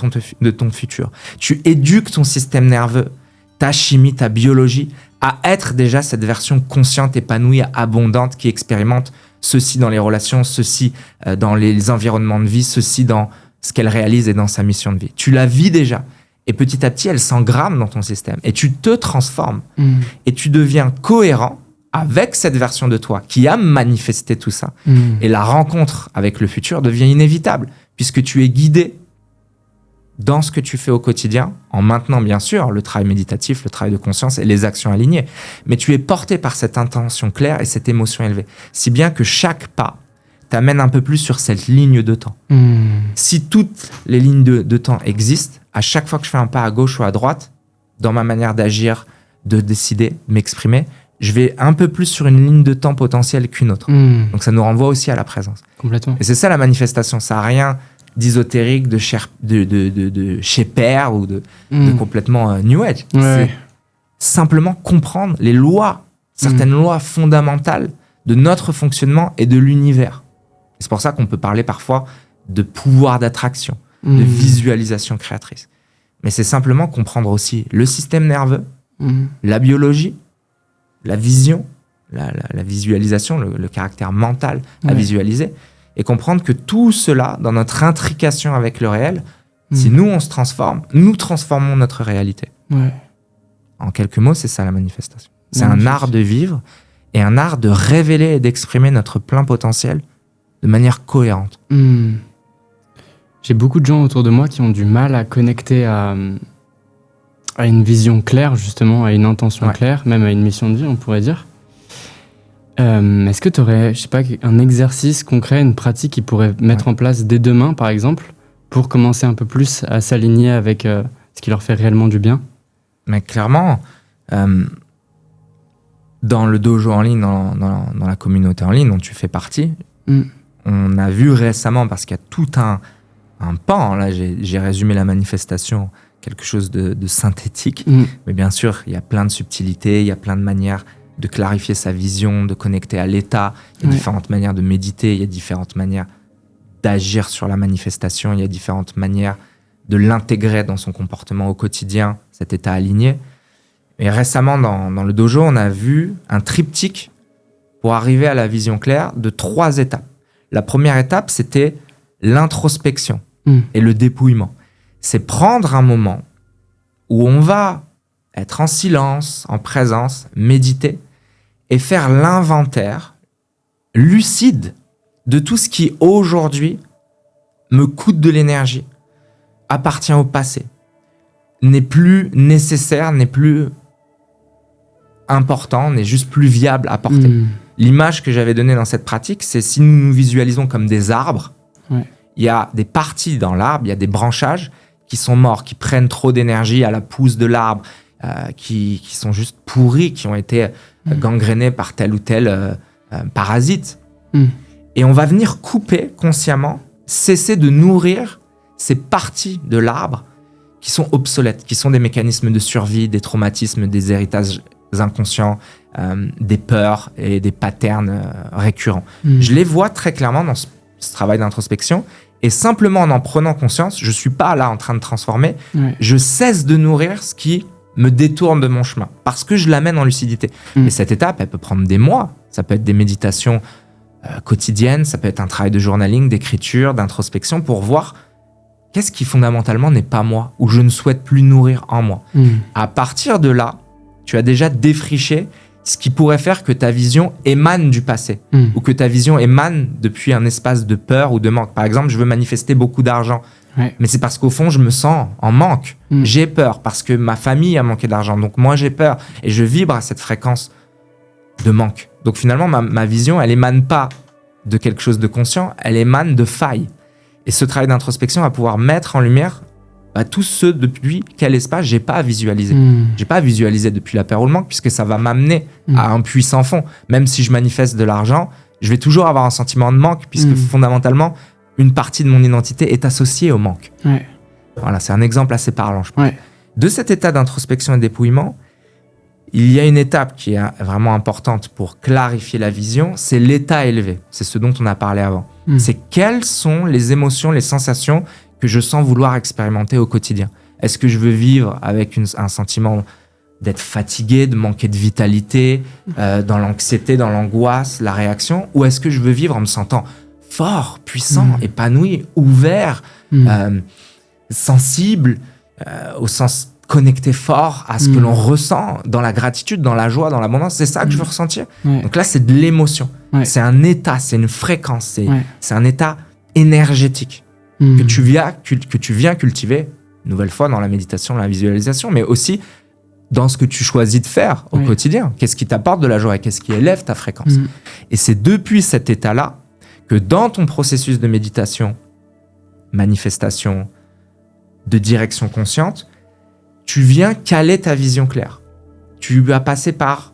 ton futur. Tu éduques ton système nerveux, ta chimie, ta biologie, à être déjà cette version consciente, épanouie, abondante, qui expérimente ceci dans les relations, ceci dans les environnements de vie, ceci dans ce qu'elle réalise et dans sa mission de vie. Tu la vis déjà. Et petit à petit, elle s'engramme dans ton système. Et tu te transformes. Et tu deviens cohérent avec cette version de toi qui a manifesté tout ça. Et la rencontre avec le futur devient inévitable, puisque tu es guidé dans ce que tu fais au quotidien, en maintenant bien sûr le travail méditatif, le travail de conscience et les actions alignées. Mais tu es porté par cette intention claire et cette émotion élevée. Si bien que chaque pas t'amène un peu plus sur cette ligne de temps. Si toutes les lignes de temps existent, à chaque fois que je fais un pas à gauche ou à droite, dans ma manière d'agir, de décider, de m'exprimer, je vais un peu plus sur une ligne de temps potentielle qu'une autre. Donc ça nous renvoie aussi à la présence. Complètement. Et c'est ça la manifestation. Ça n'a rien d'ésotérique, de chez père ou de complètement New Age. C'est simplement comprendre les lois, certaines lois fondamentales de notre fonctionnement et de l'univers. Et c'est pour ça qu'on peut parler parfois de pouvoir d'attraction, de visualisation créatrice. Mais c'est simplement comprendre aussi le système nerveux, la biologie, la vision, la visualisation, le caractère mental à visualiser, et comprendre que tout cela, dans notre intrication avec le réel, si nous, on se transforme, nous transformons notre réalité. En quelques mots, c'est ça la manifestation. C'est un art de vivre et un art de révéler et d'exprimer notre plein potentiel de manière cohérente. J'ai beaucoup de gens autour de moi qui ont du mal à connecter à une vision claire, justement, à une intention claire, même à une mission de vie, on pourrait dire. Est-ce que tu aurais, je sais pas, un exercice concret, une pratique qu'ils pourraient mettre en place dès demain, par exemple, pour commencer un peu plus à s'aligner avec ce qui leur fait réellement du bien? Mais clairement, dans le dojo en ligne, dans la communauté en ligne dont tu fais partie, on a vu récemment, parce qu'il y a tout un pan, là j'ai résumé la manifestation, quelque chose de synthétique, mais bien sûr, il y a plein de subtilités, il y a plein de manières de clarifier sa vision, de connecter à l'état. Il y a différentes manières de méditer, il y a différentes manières d'agir sur la manifestation, il y a différentes manières de l'intégrer dans son comportement au quotidien, cet état aligné. Et récemment, dans le dojo, on a vu un triptyque pour arriver à la vision claire de 3 étapes. La première étape, c'était l'introspection et le dépouillement. C'est prendre un moment où on va être en silence, en présence, méditer et faire l'inventaire lucide de tout ce qui, aujourd'hui, me coûte de l'énergie, appartient au passé, n'est plus nécessaire, n'est plus important, n'est juste plus viable à porter. L'image que j'avais donnée dans cette pratique, c'est si nous nous visualisons comme des arbres, il y a des parties dans l'arbre, il y a des branchages qui sont morts, qui prennent trop d'énergie à la pousse de l'arbre, qui sont juste pourris, qui ont été gangrénés par tel ou tel parasite. Et on va venir couper consciemment, cesser de nourrir ces parties de l'arbre qui sont obsolètes, qui sont des mécanismes de survie, des traumatismes, des héritages inconscients, des peurs et des patterns récurrents. Je les vois très clairement dans ce travail d'introspection, et simplement en prenant conscience, je ne suis pas là en train de transformer, je cesse de nourrir ce qui me détourne de mon chemin, parce que je l'amène en lucidité. Et cette étape, elle peut prendre des mois, ça peut être des méditations quotidiennes, ça peut être un travail de journaling, d'écriture, d'introspection, pour voir qu'est-ce qui fondamentalement n'est pas moi, ou je ne souhaite plus nourrir en moi. À partir de là, tu as déjà défriché ce qui pourrait faire que ta vision émane du passé, ou que ta vision émane depuis un espace de peur ou de manque. Par exemple, je veux manifester beaucoup d'argent, mais c'est parce qu'au fond, je me sens en manque. J'ai peur parce que ma famille a manqué d'argent, donc moi j'ai peur, et je vibre à cette fréquence de manque. Donc finalement, ma vision, elle émane pas de quelque chose de conscient, elle émane de failles. Et ce travail d'introspection va pouvoir mettre en lumière tout ce depuis quel espace j'ai pas à visualiser. J'ai pas à visualiser depuis la peur ou le manque, puisque ça va m'amener à un puissant fond. Même si je manifeste de l'argent, je vais toujours avoir un sentiment de manque, puisque fondamentalement, une partie de mon identité est associée au manque. Voilà, c'est un exemple assez parlant, je pense. De cet état d'introspection et de dépouillement, il y a une étape qui est vraiment importante pour clarifier la vision, c'est l'état élevé. C'est ce dont on a parlé avant. C'est quelles sont les émotions, les sensations que je sens vouloir expérimenter au quotidien. Est-ce que je veux vivre avec un sentiment d'être fatigué, de manquer de vitalité, dans l'anxiété, dans l'angoisse, la réaction, ou est-ce que je veux vivre en me sentant fort, puissant, épanoui, ouvert, sensible, au sens connecté fort à ce que l'on ressent dans la gratitude, dans la joie, dans l'abondance. C'est ça que je veux ressentir. Donc là, c'est de l'émotion. C'est un état, c'est une fréquence, c'est un état énergétique que tu viens cultiver, une nouvelle fois, dans la méditation, la visualisation, mais aussi dans ce que tu choisis de faire au quotidien. Qu'est-ce qui t'apporte de la joie et qu'est-ce qui élève ta fréquence. Et c'est depuis cet état-là que dans ton processus de méditation, manifestation, de direction consciente, tu viens caler ta vision claire. Tu vas passer par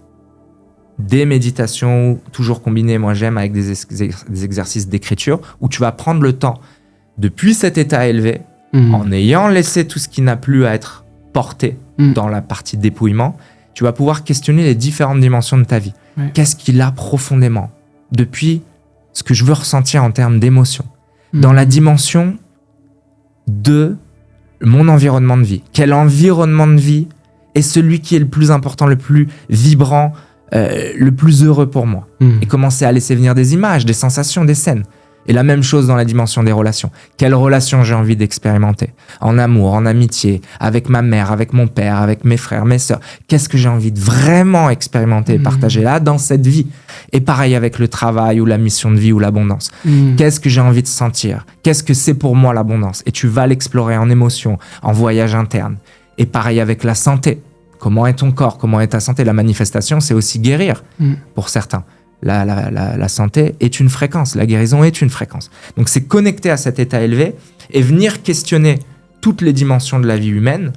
des méditations, toujours combinées, moi j'aime, avec des exercices d'écriture, où tu vas prendre le temps, depuis cet état élevé, en ayant laissé tout ce qui n'a plus à être porté dans la partie dépouillement, tu vas pouvoir questionner les différentes dimensions de ta vie. Qu'est-ce qu'il a profondément, depuis ce que je veux ressentir en termes d'émotion, dans la dimension de mon environnement de vie. Quel environnement de vie est celui qui est le plus important, le plus vibrant, le plus heureux pour moi. Et commencer à laisser venir des images, des sensations, des scènes. Et la même chose dans la dimension des relations. Quelles relations j'ai envie d'expérimenter? En amour, en amitié, avec ma mère, avec mon père, avec mes frères, mes sœurs. Qu'est-ce que j'ai envie de vraiment expérimenter et partager là, dans cette vie? Et pareil avec le travail ou la mission de vie ou l'abondance. Qu'est-ce que j'ai envie de sentir? Qu'est-ce que c'est pour moi l'abondance? Et tu vas l'explorer en émotion, en voyage interne. Et pareil avec la santé. Comment est ton corps? Comment est ta santé? La manifestation, c'est aussi guérir pour certains. La santé est une fréquence, la guérison est une fréquence. Donc c'est connecter à cet état élevé et venir questionner toutes les dimensions de la vie humaine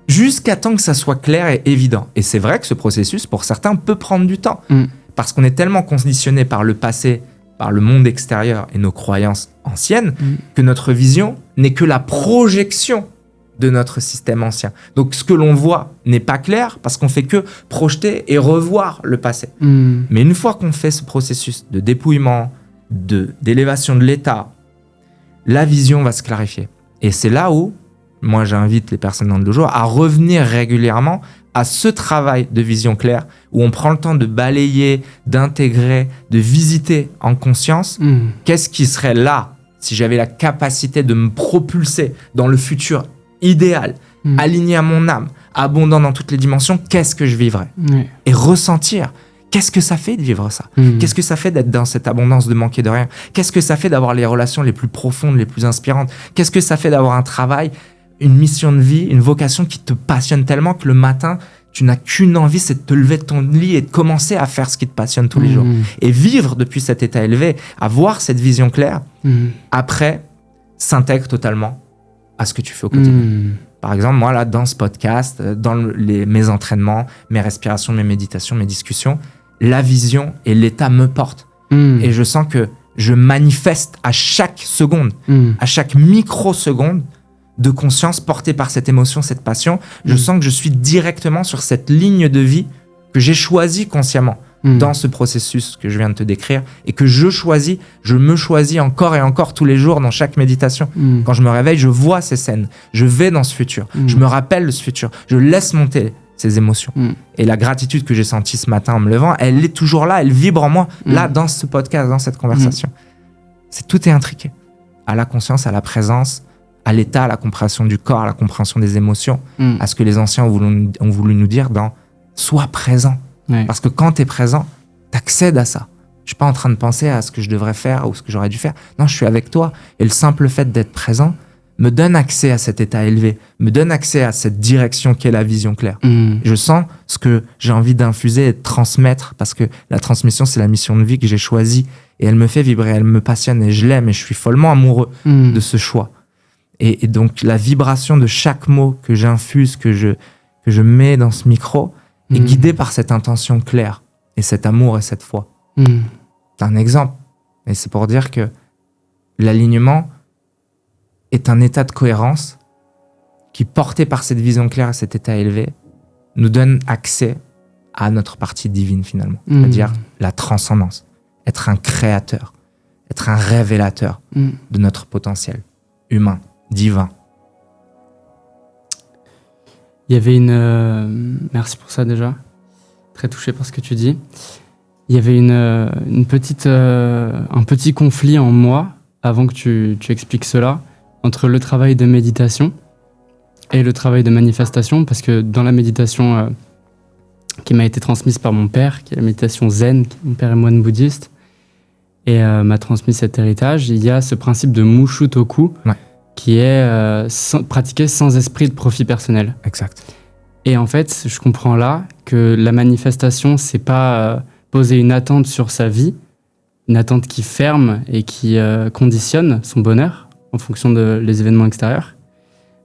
jusqu'à temps que ça soit clair et évident. Et c'est vrai que ce processus, pour certains, peut prendre du temps. Parce qu'on est tellement conditionné par le passé, par le monde extérieur et nos croyances anciennes, que notre vision n'est que la projection de notre système ancien. Donc ce que l'on voit n'est pas clair parce qu'on fait que projeter et revoir le passé. Mais une fois qu'on fait ce processus de dépouillement, d'élévation de l'état, la vision va se clarifier. Et c'est là où, moi j'invite les personnes dans le dojo à revenir régulièrement à ce travail de vision claire où on prend le temps de balayer, d'intégrer, de visiter en conscience qu'est-ce qui serait là si j'avais la capacité de me propulser dans le futur idéal, aligné à mon âme, abondant dans toutes les dimensions, qu'est-ce que je vivrais? Et ressentir, qu'est-ce que ça fait de vivre ça? Qu'est-ce que ça fait d'être dans cette abondance, de manquer de rien? Qu'est-ce que ça fait d'avoir les relations les plus profondes, les plus inspirantes? Qu'est-ce que ça fait d'avoir un travail, une mission de vie, une vocation qui te passionne tellement que le matin, tu n'as qu'une envie, c'est de te lever de ton lit et de commencer à faire ce qui te passionne tous les jours. Et vivre depuis cet état élevé, avoir cette vision claire, après, s'intègre totalement à ce que tu fais au quotidien. Par exemple, moi, là, dans ce podcast, dans mes entraînements, mes respirations, mes méditations, mes discussions, la vision et l'état me portent. Et je sens que je manifeste à chaque seconde, à chaque microseconde de conscience portée par cette émotion, cette passion. Je sens que je suis directement sur cette ligne de vie que j'ai choisie consciemment dans ce processus que je viens de te décrire et que je me choisis encore et encore tous les jours dans chaque méditation. Quand je me réveille, je vois ces scènes, je vais dans ce futur, je me rappelle de ce futur, je laisse monter ces émotions. Et la gratitude que j'ai sentie ce matin en me levant, elle est toujours là, elle vibre en moi, là, dans ce podcast, dans cette conversation. Tout est intriqué. À la conscience, à la présence, à l'état, à la compréhension du corps, à la compréhension des émotions, à ce que les anciens ont voulu nous dire dans « sois présent ». Parce que quand tu es présent, tu accèdes à ça. Je suis pas en train de penser à ce que je devrais faire ou ce que j'aurais dû faire. Non, je suis avec toi. Et le simple fait d'être présent me donne accès à cet état élevé, me donne accès à cette direction qu'est la vision claire. Je sens ce que j'ai envie d'infuser et de transmettre parce que la transmission, c'est la mission de vie que j'ai choisie et elle me fait vibrer, elle me passionne et je l'aime et je suis follement amoureux de ce choix. Et donc, la vibration de chaque mot que j'infuse, que je mets dans ce micro est guidée par cette intention claire et cet amour et cette foi. C'est un exemple. Et c'est pour dire que l'alignement est un état de cohérence qui, porté par cette vision claire et cet état élevé, nous donne accès à notre partie divine finalement. C'est-à-dire la transcendance, être un créateur, être un révélateur de notre potentiel humain, divin. Il y avait merci pour ça déjà. Très touché par ce que tu dis. Il y avait un petit conflit en moi, avant que tu expliques cela, entre le travail de méditation et le travail de manifestation, parce que dans la méditation qui m'a été transmise par mon père, qui est la méditation zen, mon père est moine bouddhiste, et m'a transmis cet héritage, il y a ce principe de Mushu Toku, qui est pratiqué sans esprit de profit personnel. Exact. Et en fait, je comprends là que la manifestation, c'est pas poser une attente sur sa vie, une attente qui ferme et qui conditionne son bonheur en fonction des événements extérieurs,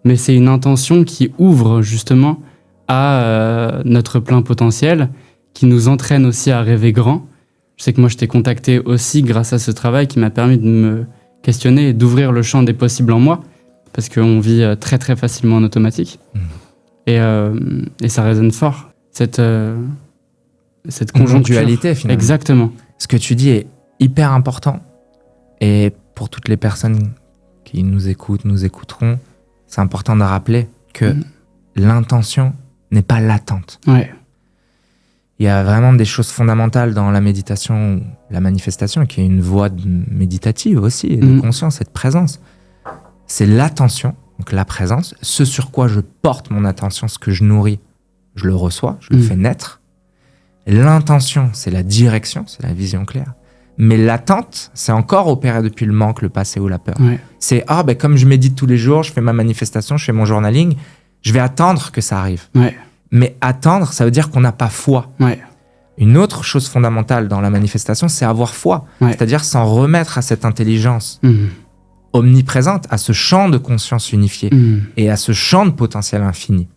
mais c'est une intention qui ouvre justement à notre plein potentiel, qui nous entraîne aussi à rêver grand. Je sais que moi, je t'ai contacté aussi grâce à ce travail qui m'a permis de me questionner et d'ouvrir le champ des possibles en moi, parce qu'on vit très très facilement en automatique. Et ça résonne fort, cette conjoncture. Dualité finalement. Exactement. Ce que tu dis est hyper important, et pour toutes les personnes qui nous écoutent, nous écouteront, c'est important de rappeler que l'intention n'est pas l'attente. Ouais. Il y a vraiment des choses fondamentales dans la méditation, la manifestation, qui est une voie méditative aussi, et de conscience et de présence. C'est l'attention, donc la présence, ce sur quoi je porte mon attention, ce que je nourris, je le reçois, je le fais naître. L'intention, c'est la direction, c'est la vision claire. Mais l'attente, c'est encore opéré depuis le manque, le passé ou la peur. Ouais. C'est, comme je médite tous les jours, je fais ma manifestation, je fais mon journaling, je vais attendre que ça arrive. Ouais. Mais attendre, ça veut dire qu'on n'a pas foi. Ouais. Une autre chose fondamentale dans la manifestation, c'est avoir foi. Ouais. C'est-à-dire s'en remettre à cette intelligence omniprésente, à ce champ de conscience unifié et à ce champ de potentiel infini.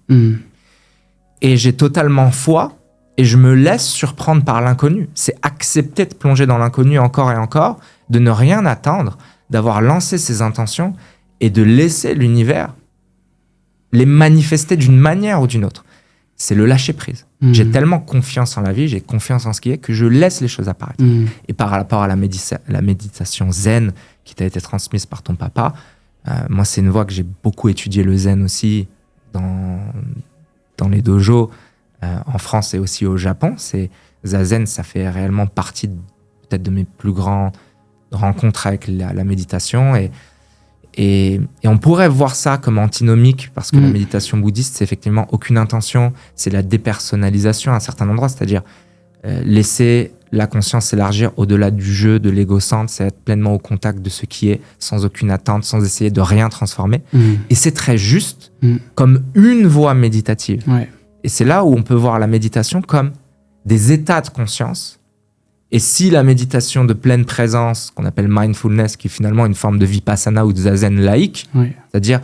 Et j'ai totalement foi et je me laisse surprendre par l'inconnu. C'est accepter de plonger dans l'inconnu encore et encore, de ne rien attendre, d'avoir lancé ses intentions et de laisser l'univers les manifester d'une manière ou d'une autre. C'est le lâcher-prise. J'ai tellement confiance en la vie, j'ai confiance en ce qui est, que je laisse les choses apparaître. Et par rapport à la méditation zen qui t'a été transmise par ton papa, moi, c'est une voie que j'ai beaucoup étudié, le zen aussi, dans les dojos, en France et aussi au Japon. Zazen, ça fait réellement partie peut-être de mes plus grandes rencontres avec la méditation. Et on pourrait voir ça comme antinomique, parce que la méditation bouddhiste, c'est effectivement aucune intention, c'est la dépersonnalisation à un certain endroit, c'est-à-dire laisser la conscience s'élargir au-delà du jeu, de l'égocentre, c'est être pleinement au contact de ce qui est, sans aucune attente, sans essayer de rien transformer. Et c'est très juste comme une voie méditative. Ouais. Et c'est là où on peut voir la méditation comme des états de conscience. Et si la méditation de pleine présence, qu'on appelle mindfulness, qui est finalement une forme de vipassana ou de zazen laïque, c'est-à-dire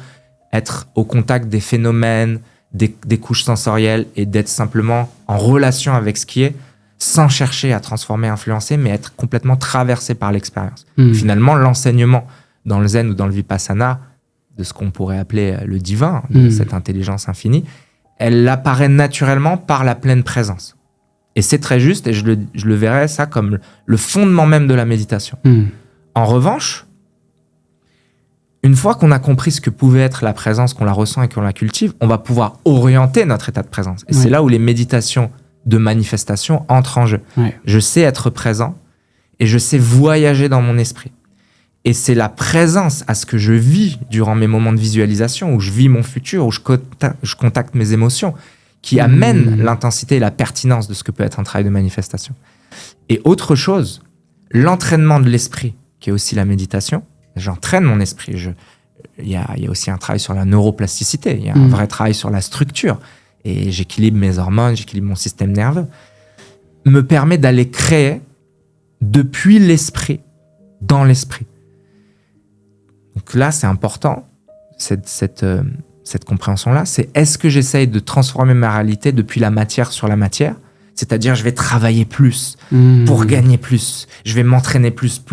être au contact des phénomènes, des couches sensorielles, et d'être simplement en relation avec ce qui est, sans chercher à transformer, influencer, mais être complètement traversé par l'expérience. Finalement, l'enseignement dans le zen ou dans le vipassana, de ce qu'on pourrait appeler le divin, de cette intelligence infinie, elle apparaît naturellement par la pleine présence. Et c'est très juste, et je le verrais ça comme le fondement même de la méditation. En revanche, une fois qu'on a compris ce que pouvait être la présence, qu'on la ressent et qu'on la cultive, on va pouvoir orienter notre état de présence. Et c'est là où les méditations de manifestation entrent en jeu. Je sais être présent et je sais voyager dans mon esprit. Et c'est la présence à ce que je vis durant mes moments de visualisation, où je vis mon futur, où je contacte mes émotions, qui amène l'intensité et la pertinence de ce que peut être un travail de manifestation. Et autre chose, l'entraînement de l'esprit, qui est aussi la méditation. J'entraîne mon esprit. Il y a aussi un travail sur la neuroplasticité, il y a un vrai travail sur la structure. Et j'équilibre mes hormones, j'équilibre mon système nerveux. Me permet d'aller créer depuis l'esprit, dans l'esprit. Donc là, c'est important, cette compréhension-là, c'est est-ce que j'essaye de transformer ma réalité depuis la matière sur la matière ? C'est-à-dire, je vais travailler plus pour gagner plus. Je vais m'entraîner plus,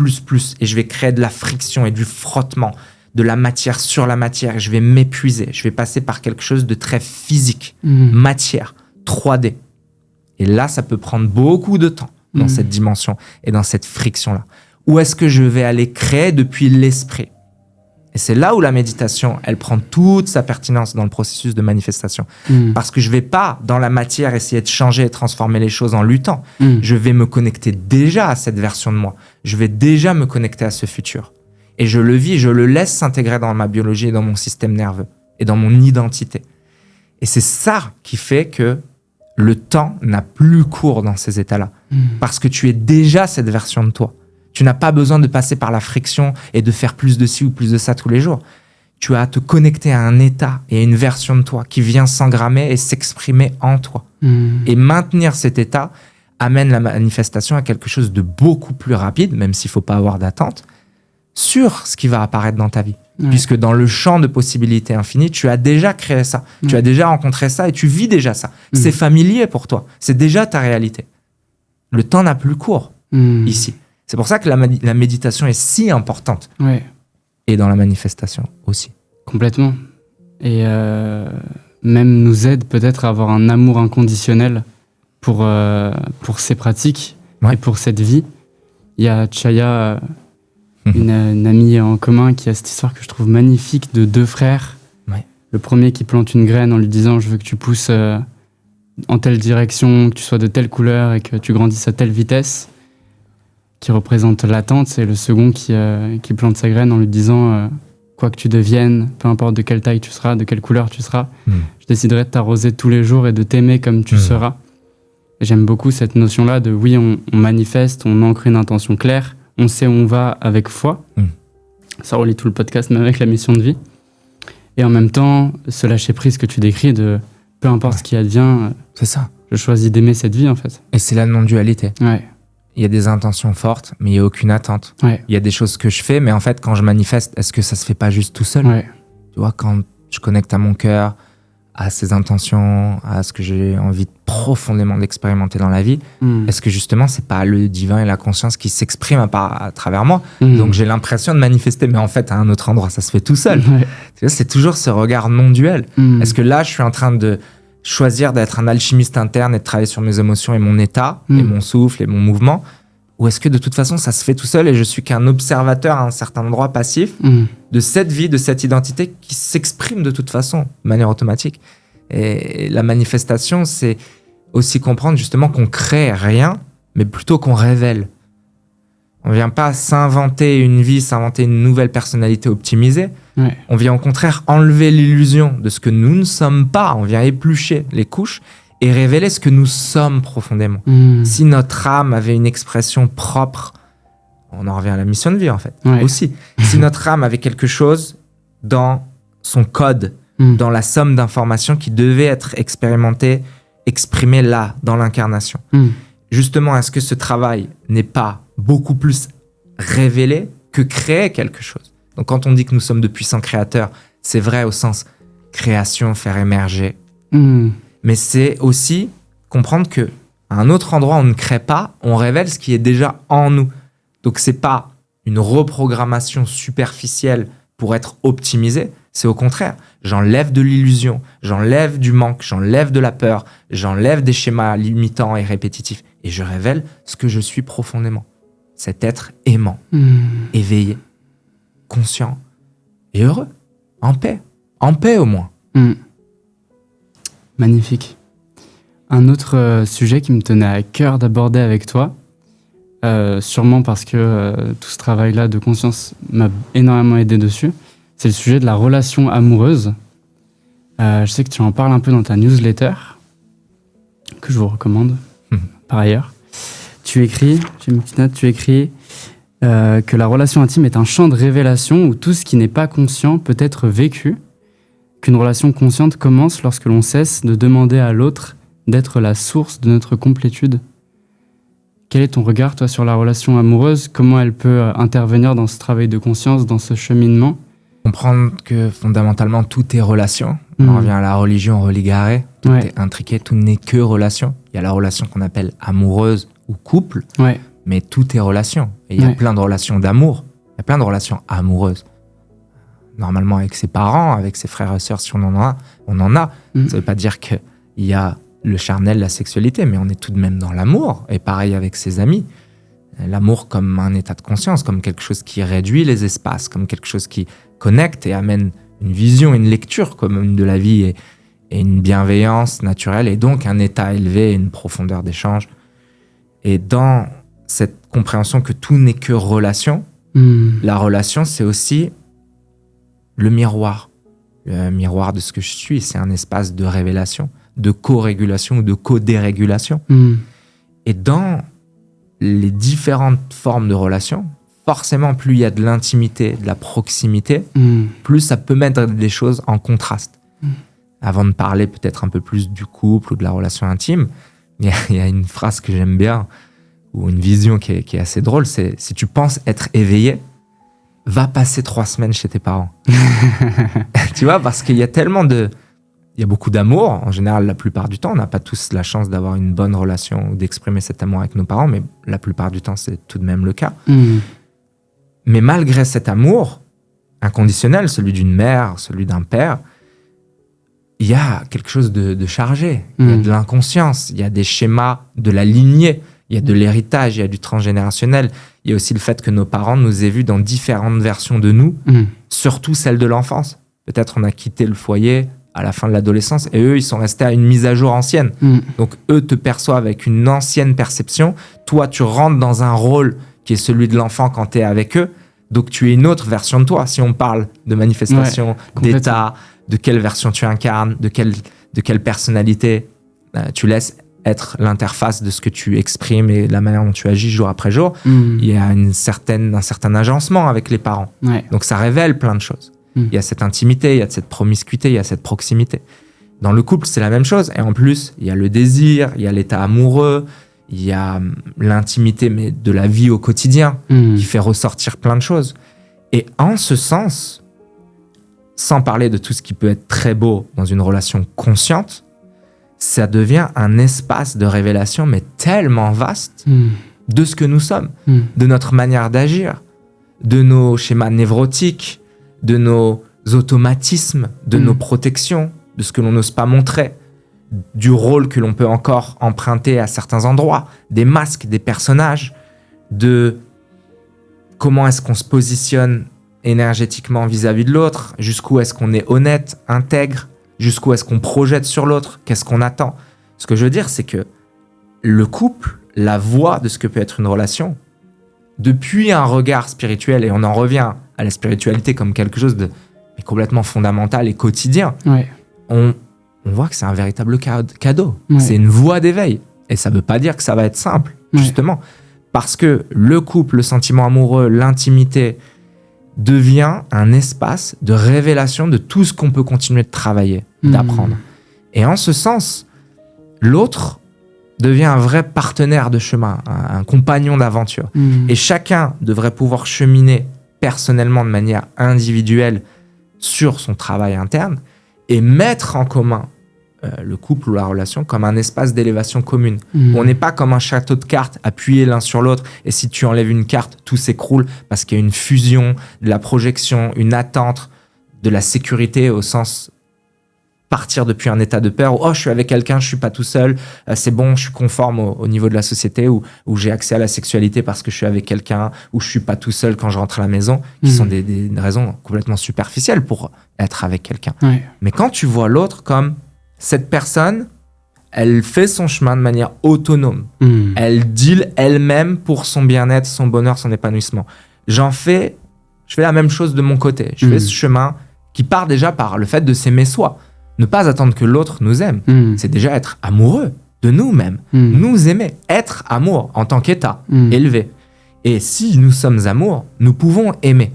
et je vais créer de la friction et du frottement, de la matière sur la matière. Et je vais m'épuiser. Je vais passer par quelque chose de très physique, matière, 3D. Et là, ça peut prendre beaucoup de temps dans cette dimension et dans cette friction-là. Ou est-ce que je vais aller créer depuis l'esprit ? Et c'est là où la méditation, elle prend toute sa pertinence dans le processus de manifestation. Parce que je ne vais pas, dans la matière, essayer de changer et transformer les choses en luttant. Je vais me connecter déjà à cette version de moi. Je vais déjà me connecter à ce futur. Et je le vis, je le laisse s'intégrer dans ma biologie et dans mon système nerveux et dans mon identité. Et c'est ça qui fait que le temps n'a plus cours dans ces états-là. Parce que tu es déjà cette version de toi. Tu n'as pas besoin de passer par la friction et de faire plus de ci ou plus de ça tous les jours. Tu as à te connecter à un état et à une version de toi qui vient s'engrammer et s'exprimer en toi. Et maintenir cet état amène la manifestation à quelque chose de beaucoup plus rapide, même s'il ne faut pas avoir d'attente, sur ce qui va apparaître dans ta vie. Puisque dans le champ de possibilités infinies, tu as déjà créé ça. Tu as déjà rencontré ça et tu vis déjà ça. C'est familier pour toi. C'est déjà ta réalité. Le temps n'a plus cours ici. C'est pour ça que la méditation est si importante. Et dans la manifestation aussi. Complètement. Et même nous aide peut-être à avoir un amour inconditionnel pour ces pratiques et pour cette vie. Il y a Chaya, une amie en commun, qui a cette histoire que je trouve magnifique de deux frères. Le premier qui plante une graine en lui disant « Je veux que tu pousses en telle direction, que tu sois de telle couleur et que tu grandisses à telle vitesse », qui représente l'attente. C'est le second qui plante sa graine en lui disant quoi que tu deviennes, peu importe de quelle taille tu seras, de quelle couleur tu seras, je déciderai de t'arroser tous les jours et de t'aimer comme tu seras. Et j'aime beaucoup cette notion-là de oui, on manifeste, on ancre une intention claire, on sait où on va avec foi. Ça relie tout le podcast, même avec la mission de vie. Et en même temps, ce lâcher-prise que tu décris de peu importe ce qui advient, c'est ça. Je choisis d'aimer cette vie en fait. Et c'est la non-dualité. Il y a des intentions fortes, mais il n'y a aucune attente. Il y a des choses que je fais, mais en fait, quand je manifeste, est-ce que ça se fait pas juste tout seul ? Tu vois, quand je connecte à mon cœur, à ces intentions, à ce que j'ai envie profondément d'expérimenter dans la vie, est-ce que justement, c'est pas le divin et la conscience qui s'expriment à travers moi? Donc j'ai l'impression de manifester, mais en fait, à un autre endroit, ça se fait tout seul. Ouais. Tu vois, c'est toujours ce regard non duel. Est-ce que là, je suis en train de choisir d'être un alchimiste interne et de travailler sur mes émotions et mon état, et mon souffle et mon mouvement? Ou est-ce que de toute façon, ça se fait tout seul et je suis qu'un observateur à un certain endroit passif de cette vie, de cette identité qui s'exprime de toute façon, de manière automatique? Et la manifestation, c'est aussi comprendre justement qu'on crée rien, mais plutôt qu'on révèle. On ne vient pas s'inventer une vie, s'inventer une nouvelle personnalité optimisée. Ouais. On vient au contraire enlever l'illusion de ce que nous ne sommes pas. On vient éplucher les couches et révéler ce que nous sommes profondément. Si notre âme avait une expression propre, on en revient à la mission de vie en fait, aussi. Si notre âme avait quelque chose dans son code, dans la somme d'informations qui devait être expérimentée, exprimée là, dans l'incarnation. Justement, est-ce que ce travail n'est pas beaucoup plus révélé que créer quelque chose? Donc quand on dit que nous sommes de puissants créateurs, c'est vrai au sens création, faire émerger. Mais c'est aussi comprendre que à un autre endroit, on ne crée pas, on révèle ce qui est déjà en nous. Donc, c'est pas une reprogrammation superficielle pour être optimisé, c'est au contraire. J'enlève de l'illusion, j'enlève du manque, j'enlève de la peur, j'enlève des schémas limitants et répétitifs et je révèle ce que je suis profondément. Cet être aimant, éveillé, conscient et heureux, en paix au moins. Magnifique. Un autre sujet qui me tenait à cœur d'aborder avec toi, sûrement parce que tout ce travail-là de conscience m'a énormément aidé dessus, c'est le sujet de la relation amoureuse. Je sais que tu en parles un peu dans ta newsletter, que je vous recommande par ailleurs. Tu écris, j'ai une petite note, tu écris que la relation intime est un champ de révélation où tout ce qui n'est pas conscient peut être vécu, qu'une relation consciente commence lorsque l'on cesse de demander à l'autre d'être la source de notre complétude. Quel est ton regard, toi, sur la relation amoureuse? Comment elle peut intervenir dans ce travail de conscience, dans ce cheminement? Comprendre que fondamentalement, tout est relation. On revient à la religion religare. Tout est intriqué, tout n'est que relation. Il y a la relation qu'on appelle amoureuse ou couple, mais tout est relation. Et il y a plein de relations d'amour, il y a plein de relations amoureuses. Normalement avec ses parents, avec ses frères et sœurs, si on en a, on en a. Ça ne veut pas dire qu'il y a le charnel, la sexualité, mais on est tout de même dans l'amour. Et pareil avec ses amis. L'amour comme un état de conscience, comme quelque chose qui réduit les espaces, comme quelque chose qui connecte et amène une vision, une lecture commune de la vie et une bienveillance naturelle, et donc un état élevé et une profondeur d'échange. Et dans cette compréhension que tout n'est que relation, la relation, c'est aussi le miroir de ce que je suis. C'est un espace de révélation, de co-régulation ou de co-dérégulation. Et dans les différentes formes de relations, forcément, plus il y a de l'intimité, de la proximité, plus ça peut mettre des choses en contraste. Avant de parler peut-être un peu plus du couple ou de la relation intime, il y a une phrase que j'aime bien, ou une vision qui est assez drôle, c'est « Si tu penses être éveillé, va passer 3 semaines chez tes parents. » Tu vois, parce qu'il y a tellement de... Il y a beaucoup d'amour. En général, la plupart du temps, on n'a pas tous la chance d'avoir une bonne relation ou d'exprimer cet amour avec nos parents, mais la plupart du temps, c'est tout de même le cas. Mais malgré cet amour inconditionnel, celui d'une mère, celui d'un père, il y a quelque chose de chargé. Il y a de l'inconscience, il y a des schémas de la lignée, il y a de l'héritage, il y a du transgénérationnel. Il y a aussi le fait que nos parents nous aient vus dans différentes versions de nous, surtout celle de l'enfance. Peut-être on a quitté le foyer à la fin de l'adolescence et eux, ils sont restés à une mise à jour ancienne. Donc eux te perçoivent avec une ancienne perception. Toi, tu rentres dans un rôle qui est celui de l'enfant quand tu es avec eux. Donc tu es une autre version de toi. Si on parle de manifestation, d'état, de quelle version tu incarnes, de quelle personnalité tu laisses être l'interface de ce que tu exprimes et la manière dont tu agis jour après jour, il y a un certain agencement avec les parents. Donc ça révèle plein de choses. Il y a cette intimité, il y a cette promiscuité, il y a cette proximité. Dans le couple, c'est la même chose. Et en plus, il y a le désir, il y a l'état amoureux, il y a l'intimité mais de la vie au quotidien qui fait ressortir plein de choses. Et en ce sens, sans parler de tout ce qui peut être très beau dans une relation consciente, ça devient un espace de révélation, mais tellement vaste de ce que nous sommes, de notre manière d'agir, de nos schémas névrotiques, de nos automatismes, de nos protections, de ce que l'on n'ose pas montrer, du rôle que l'on peut encore emprunter à certains endroits, des masques, des personnages, de comment est-ce qu'on se positionne énergétiquement vis-à-vis de l'autre, jusqu'où est-ce qu'on est honnête, intègre, jusqu'où est-ce qu'on projette sur l'autre, qu'est-ce qu'on attend. Ce que je veux dire, c'est que le couple, la voie de ce que peut être une relation, depuis un regard spirituel, et on en revient à la spiritualité comme quelque chose de complètement fondamental et quotidien, on voit que c'est un véritable cadeau. C'est une voie d'éveil. Et ça ne veut pas dire que ça va être simple, justement. Parce que le couple, le sentiment amoureux, l'intimité devient un espace de révélation de tout ce qu'on peut continuer de travailler, d'apprendre. Et en ce sens, l'autre devient un vrai partenaire de chemin, un compagnon d'aventure. Et chacun devrait pouvoir cheminer personnellement de manière individuelle sur son travail interne et mettre en commun le couple ou la relation comme un espace d'élévation commune. Où on n'est pas comme un château de cartes appuyés l'un sur l'autre et si tu enlèves une carte, tout s'écroule parce qu'il y a une fusion, de la projection, une attente, de la sécurité au sens partir depuis un état de peur où je suis avec quelqu'un, je suis pas tout seul, c'est bon, je suis conforme au niveau de la société où j'ai accès à la sexualité parce que je suis avec quelqu'un, où je suis pas tout seul quand je rentre à la maison, qui sont des raisons complètement superficielles pour être avec quelqu'un. Mais quand tu vois l'autre comme cette personne, elle fait son chemin de manière autonome. Elle deal elle-même pour son bien-être, son bonheur, son épanouissement. Je fais la même chose de mon côté. Je fais ce chemin qui part déjà par le fait de s'aimer soi. Ne pas attendre que l'autre nous aime. C'est déjà être amoureux de nous-mêmes. Nous aimer, être amour en tant qu'état élevé. Et si nous sommes amour, nous pouvons aimer.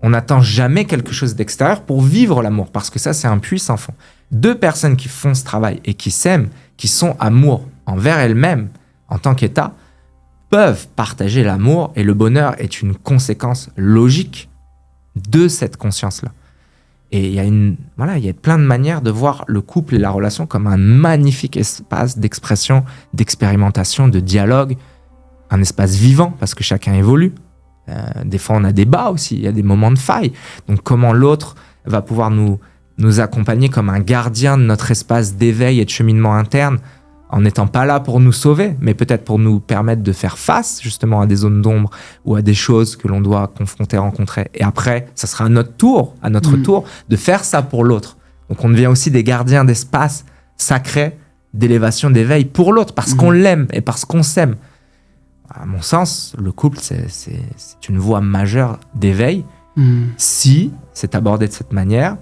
On n'attend jamais quelque chose d'extérieur pour vivre l'amour, parce que ça, c'est un puits sans fond. 2 personnes qui font ce travail et qui s'aiment, qui sont amour envers elles-mêmes en tant qu'état, peuvent partager l'amour et le bonheur est une conséquence logique de cette conscience-là. Et il y a plein de manières de voir le couple et la relation comme un magnifique espace d'expression, d'expérimentation, de dialogue, un espace vivant parce que chacun évolue. Des fois, on a des bas aussi, il y a des moments de faille. Donc, comment l'autre va pouvoir nous accompagner comme un gardien de notre espace d'éveil et de cheminement interne en n'étant pas là pour nous sauver, mais peut-être pour nous permettre de faire face justement à des zones d'ombre ou à des choses que l'on doit confronter, rencontrer. Et après, ça sera à notre tour, de faire ça pour l'autre. Donc, on devient aussi des gardiens d'espace sacrés, d'élévation, d'éveil pour l'autre, parce qu'on l'aime et parce qu'on s'aime. À mon sens, le couple, c'est une voie majeure d'éveil si c'est abordé de cette manière.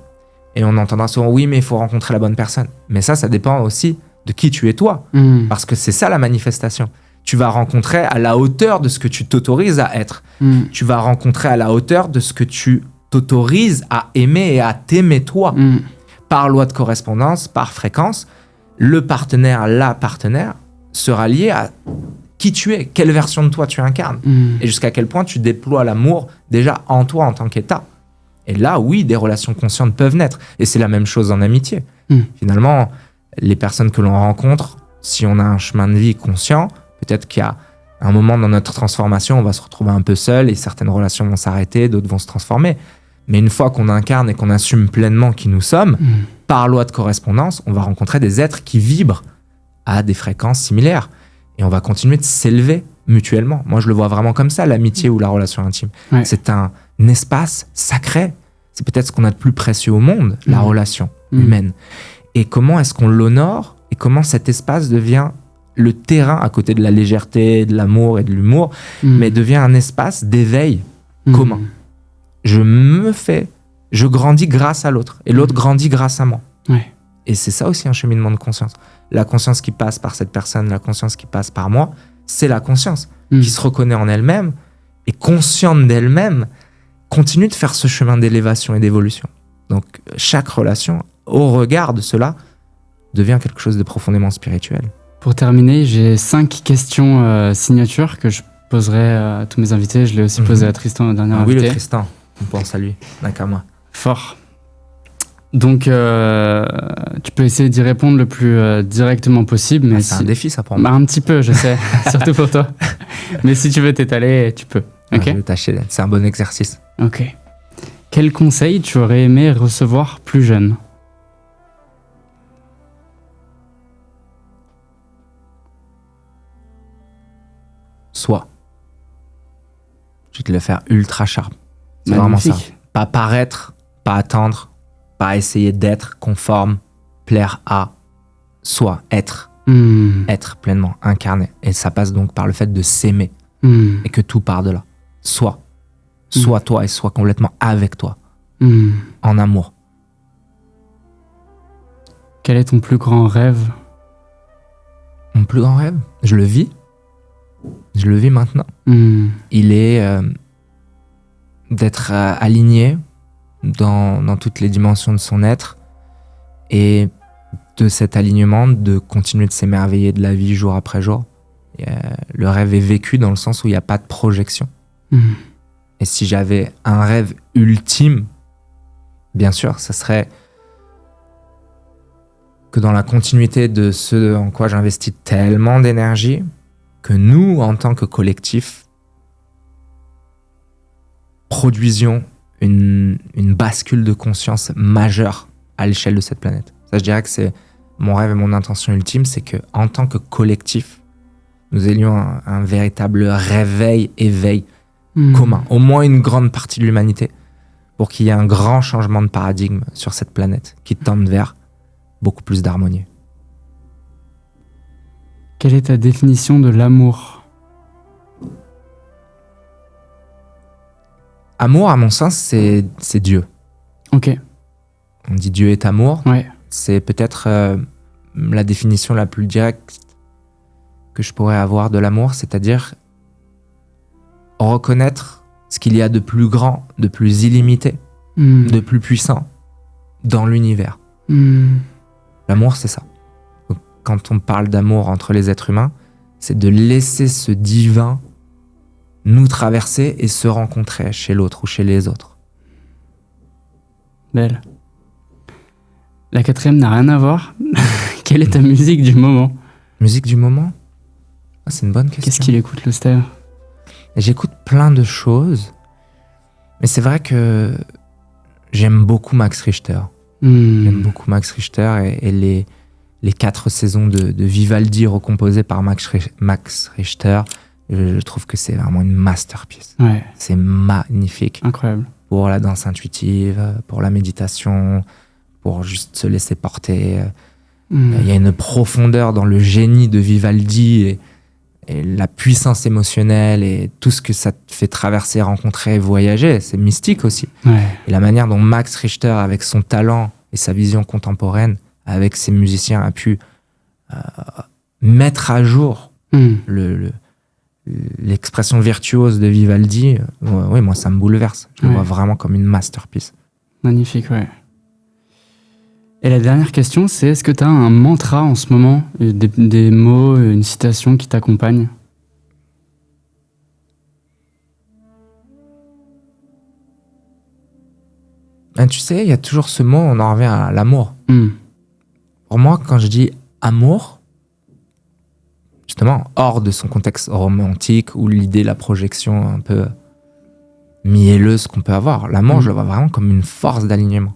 Et on entendra souvent, oui, mais il faut rencontrer la bonne personne. Mais ça dépend aussi de qui tu es toi. Parce que c'est ça la manifestation. Tu vas rencontrer à la hauteur de ce que tu t'autorises à être. Tu vas rencontrer à la hauteur de ce que tu t'autorises à aimer et à t'aimer toi. Par loi de correspondance, par fréquence, le partenaire, la partenaire sera lié à qui tu es, quelle version de toi tu incarnes, et jusqu'à quel point tu déploies l'amour déjà en toi en tant qu'état. Et là, oui, des relations conscientes peuvent naître. Et c'est la même chose en amitié. Finalement, les personnes que l'on rencontre, si on a un chemin de vie conscient, peut-être qu'il y a un moment dans notre transformation, on va se retrouver un peu seul et certaines relations vont s'arrêter, d'autres vont se transformer. Mais une fois qu'on incarne et qu'on assume pleinement qui nous sommes, par loi de correspondance, on va rencontrer des êtres qui vibrent à des fréquences similaires. Et on va continuer de s'élever mutuellement. Moi, je le vois vraiment comme ça, l'amitié ou la relation intime. C'est un espace sacré. C'est peut-être ce qu'on a de plus précieux au monde, la relation humaine. Et comment est-ce qu'on l'honore et comment cet espace devient le terrain à côté de la légèreté, de l'amour et de l'humour, mais devient un espace d'éveil commun. Je grandis grâce à l'autre et l'autre grandit grâce à moi. Et c'est ça aussi un cheminement de conscience. La conscience qui passe par cette personne, la conscience qui passe par moi, c'est la conscience qui se reconnaît en elle-même et consciente d'elle-même, continue de faire ce chemin d'élévation et d'évolution. Donc, chaque relation, au regard de cela, devient quelque chose de profondément spirituel. Pour terminer, j'ai 5 questions signatures que je poserai à tous mes invités. Je l'ai aussi posé à Tristan, le dernier invité. Oui, le Tristan. On pense à lui. Nakama. Fort. Donc, tu peux essayer d'y répondre le plus directement possible. Mais C'est un défi, ça, pour moi. Bah, un petit peu, je sais, surtout pour toi. Mais si tu veux t'étaler, tu peux. Ok. Je vais tâcher. C'est un bon exercice. Ok. Quel conseil tu aurais aimé recevoir plus jeune? Soit. Je vais te le faire ultra sharp. C'est vraiment ça. Magnifique. Pas paraître, pas attendre, pas essayer d'être conforme, plaire à. Soit être. Être pleinement incarné. Et ça passe donc par le fait de s'aimer et que tout part de là. Sois toi et sois complètement avec toi, en amour. Quel est ton plus grand rêve? Mon plus grand rêve, je le vis maintenant. Il est d'être aligné dans toutes les dimensions de son être et de cet alignement, de continuer de s'émerveiller de la vie jour après jour. Le rêve est vécu dans le sens où il n'y a pas de projection. Et si j'avais un rêve ultime, bien sûr, ce serait que dans la continuité de ce en quoi j'investis tellement d'énergie, que nous, en tant que collectif, produisions une bascule de conscience majeure à l'échelle de cette planète. Ça, je dirais que c'est mon rêve et mon intention ultime, c'est que en tant que collectif, nous ayons un véritable éveil commun, au moins une grande partie de l'humanité, pour qu'il y ait un grand changement de paradigme sur cette planète qui tende vers beaucoup plus d'harmonie. Quelle est ta définition de l'amour? Amour, à mon sens, c'est Dieu. Ok. On dit Dieu est amour. Ouais. C'est peut-être la définition la plus directe que je pourrais avoir de l'amour, c'est-à-dire reconnaître ce qu'il y a de plus grand, de plus illimité, de plus puissant dans l'univers. L'amour, c'est ça. Donc, quand on parle d'amour entre les êtres humains, c'est de laisser ce divin nous traverser et se rencontrer chez l'autre ou chez les autres. Belle. La quatrième n'a rien à voir. Quelle est ta musique du moment? Musique du moment? Ah, c'est une bonne question. Qu'est-ce qu'il écoute, le Steve? J'écoute plein de choses, mais c'est vrai que j'aime beaucoup Max Richter. J'aime beaucoup Max Richter et les 4 saisons de Vivaldi recomposées par Max Richter. Je trouve que c'est vraiment une masterpiece. Ouais. C'est magnifique. Incroyable. Pour la danse intuitive, pour la méditation, pour juste se laisser porter. Il y a une profondeur dans le génie de Vivaldi et la puissance émotionnelle et tout ce que ça te fait traverser, rencontrer, voyager. C'est mystique aussi. Ouais. Et la manière dont Max Richter, avec son talent et sa vision contemporaine, avec ses musiciens, a pu mettre à jour l'expression virtuose de Vivaldi, oui, moi, ça me bouleverse. Je le vois vraiment comme une masterpiece. Magnifique, ouais. Et la dernière question, c'est est-ce que tu as un mantra en ce moment, des mots, une citation qui t'accompagne? Tu sais, il y a toujours ce mot, on en revient à l'amour. Pour moi, quand je dis amour, justement, hors de son contexte romantique ou l'idée, la projection un peu mielleuse qu'on peut avoir, l'amour, je le vois vraiment comme une force d'alignement.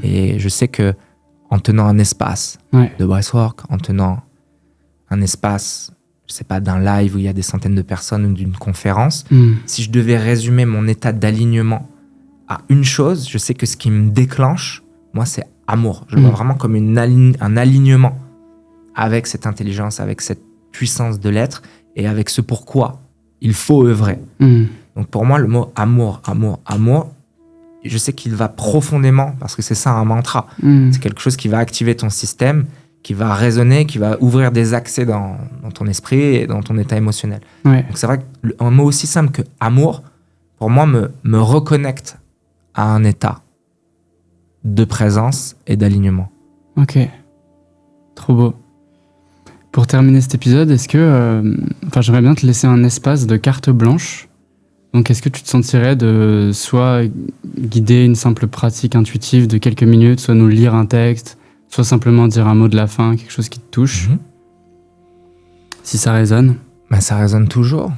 Et je sais que en tenant un espace de breathwork, en tenant un espace, je sais pas, d'un live où il y a des centaines de personnes ou d'une conférence, si je devais résumer mon état d'alignement à une chose, je sais que ce qui me déclenche, moi, c'est amour. Je le vois vraiment comme un alignement avec cette intelligence, avec cette puissance de l'être et avec ce pourquoi il faut œuvrer. Donc pour moi, le mot amour, je sais qu'il va profondément, parce que c'est ça un mantra. C'est quelque chose qui va activer ton système, qui va résonner, qui va ouvrir des accès dans ton esprit et dans ton état émotionnel. Donc c'est vrai qu'un mot aussi simple que amour, pour moi, me reconnecte à un état de présence et d'alignement. Ok. Trop beau. Pour terminer cet épisode, est-ce que... j'aimerais bien te laisser un espace de carte blanche Donc, est-ce que tu te sentirais de soit guider une simple pratique intuitive de quelques minutes, soit nous lire un texte, soit simplement dire un mot de la fin, quelque chose qui te touche, si ça résonne? Ça résonne toujours.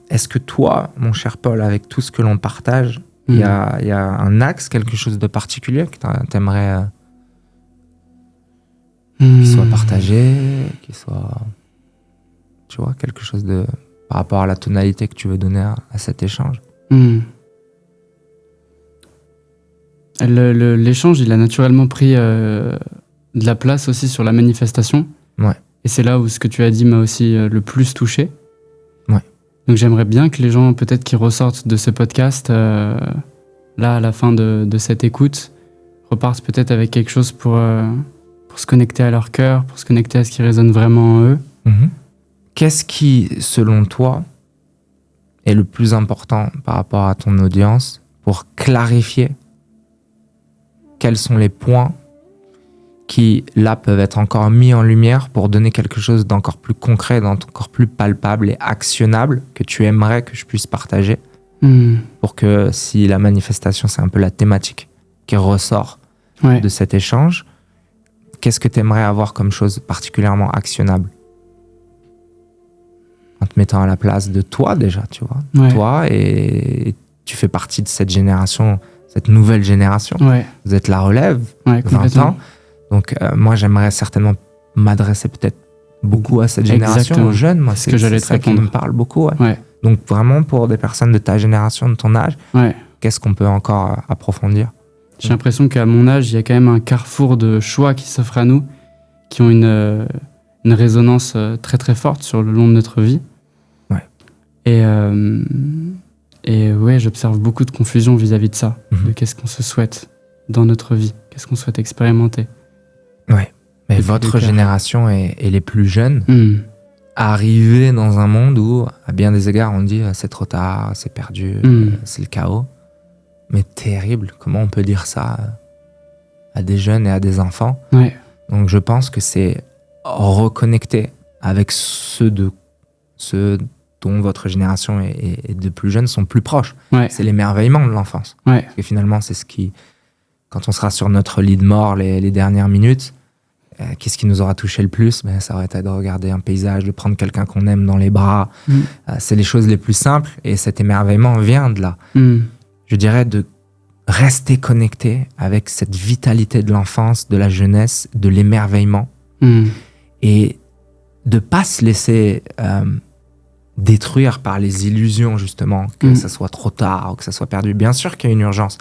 Est-ce que toi, mon cher Paul, avec tout ce que l'on partage, il y a un axe, quelque chose de particulier que tu aimerais qu'il soit partagé, qu'il soit, tu vois, quelque chose de par rapport à la tonalité que tu veux donner à cet échange? L'échange, il a naturellement pris de la place aussi sur la manifestation. Ouais. Et c'est là où ce que tu as dit m'a aussi le plus touché. Ouais. Donc j'aimerais bien que les gens, peut-être qui ressortent de ce podcast, là, à la fin de cette écoute, repartent peut-être avec quelque chose pour se connecter à leur cœur, pour se connecter à ce qui résonne vraiment en eux. Qu'est-ce qui, selon toi, est le plus important par rapport à ton audience pour clarifier quels sont les points qui, là, peuvent être encore mis en lumière pour donner quelque chose d'encore plus concret, d'encore plus palpable et actionnable que tu aimerais que je puisse partager pour que, si la manifestation, c'est un peu la thématique qui ressort de cet échange, qu'est-ce que tu aimerais avoir comme chose particulièrement actionnable? En te mettant à la place de toi déjà, tu vois. Toi, et tu fais partie de cette génération, cette nouvelle génération. Vous êtes la relève, 20 ans. Donc moi, j'aimerais certainement m'adresser peut-être beaucoup à cette génération, aux jeunes. Moi, c'est ça qui me parle beaucoup. Donc vraiment, pour des personnes de ta génération, de ton âge, qu'est-ce qu'on peut encore approfondir? J'ai l'impression qu'à mon âge, il y a quand même un carrefour de choix qui s'offrent à nous, qui ont une résonance très très forte sur le long de notre vie. Et ouais, j'observe beaucoup de confusion vis-à-vis de ça, de qu'est-ce qu'on se souhaite dans notre vie, qu'est-ce qu'on souhaite expérimenter. Mais votre génération et les plus jeunes, arriver dans un monde où, à bien des égards, on dit c'est trop tard, c'est perdu, c'est le chaos. Mais terrible, comment on peut dire ça à des jeunes et à des enfants? Donc je pense que c'est reconnecter avec ceux dont votre génération et de plus jeunes sont plus proches. C'est l'émerveillement de l'enfance. Parce que finalement, c'est ce qui, quand on sera sur notre lit de mort les dernières minutes, qu'est-ce qui nous aura touché le plus? Ça aurait été de regarder un paysage, de prendre quelqu'un qu'on aime dans les bras. C'est les choses les plus simples et cet émerveillement vient de là. Je dirais de rester connecté avec cette vitalité de l'enfance, de la jeunesse, de l'émerveillement et de pas se laisser détruire par les illusions, justement, que ça soit trop tard ou que ça soit perdu. Bien sûr qu'il y a une urgence.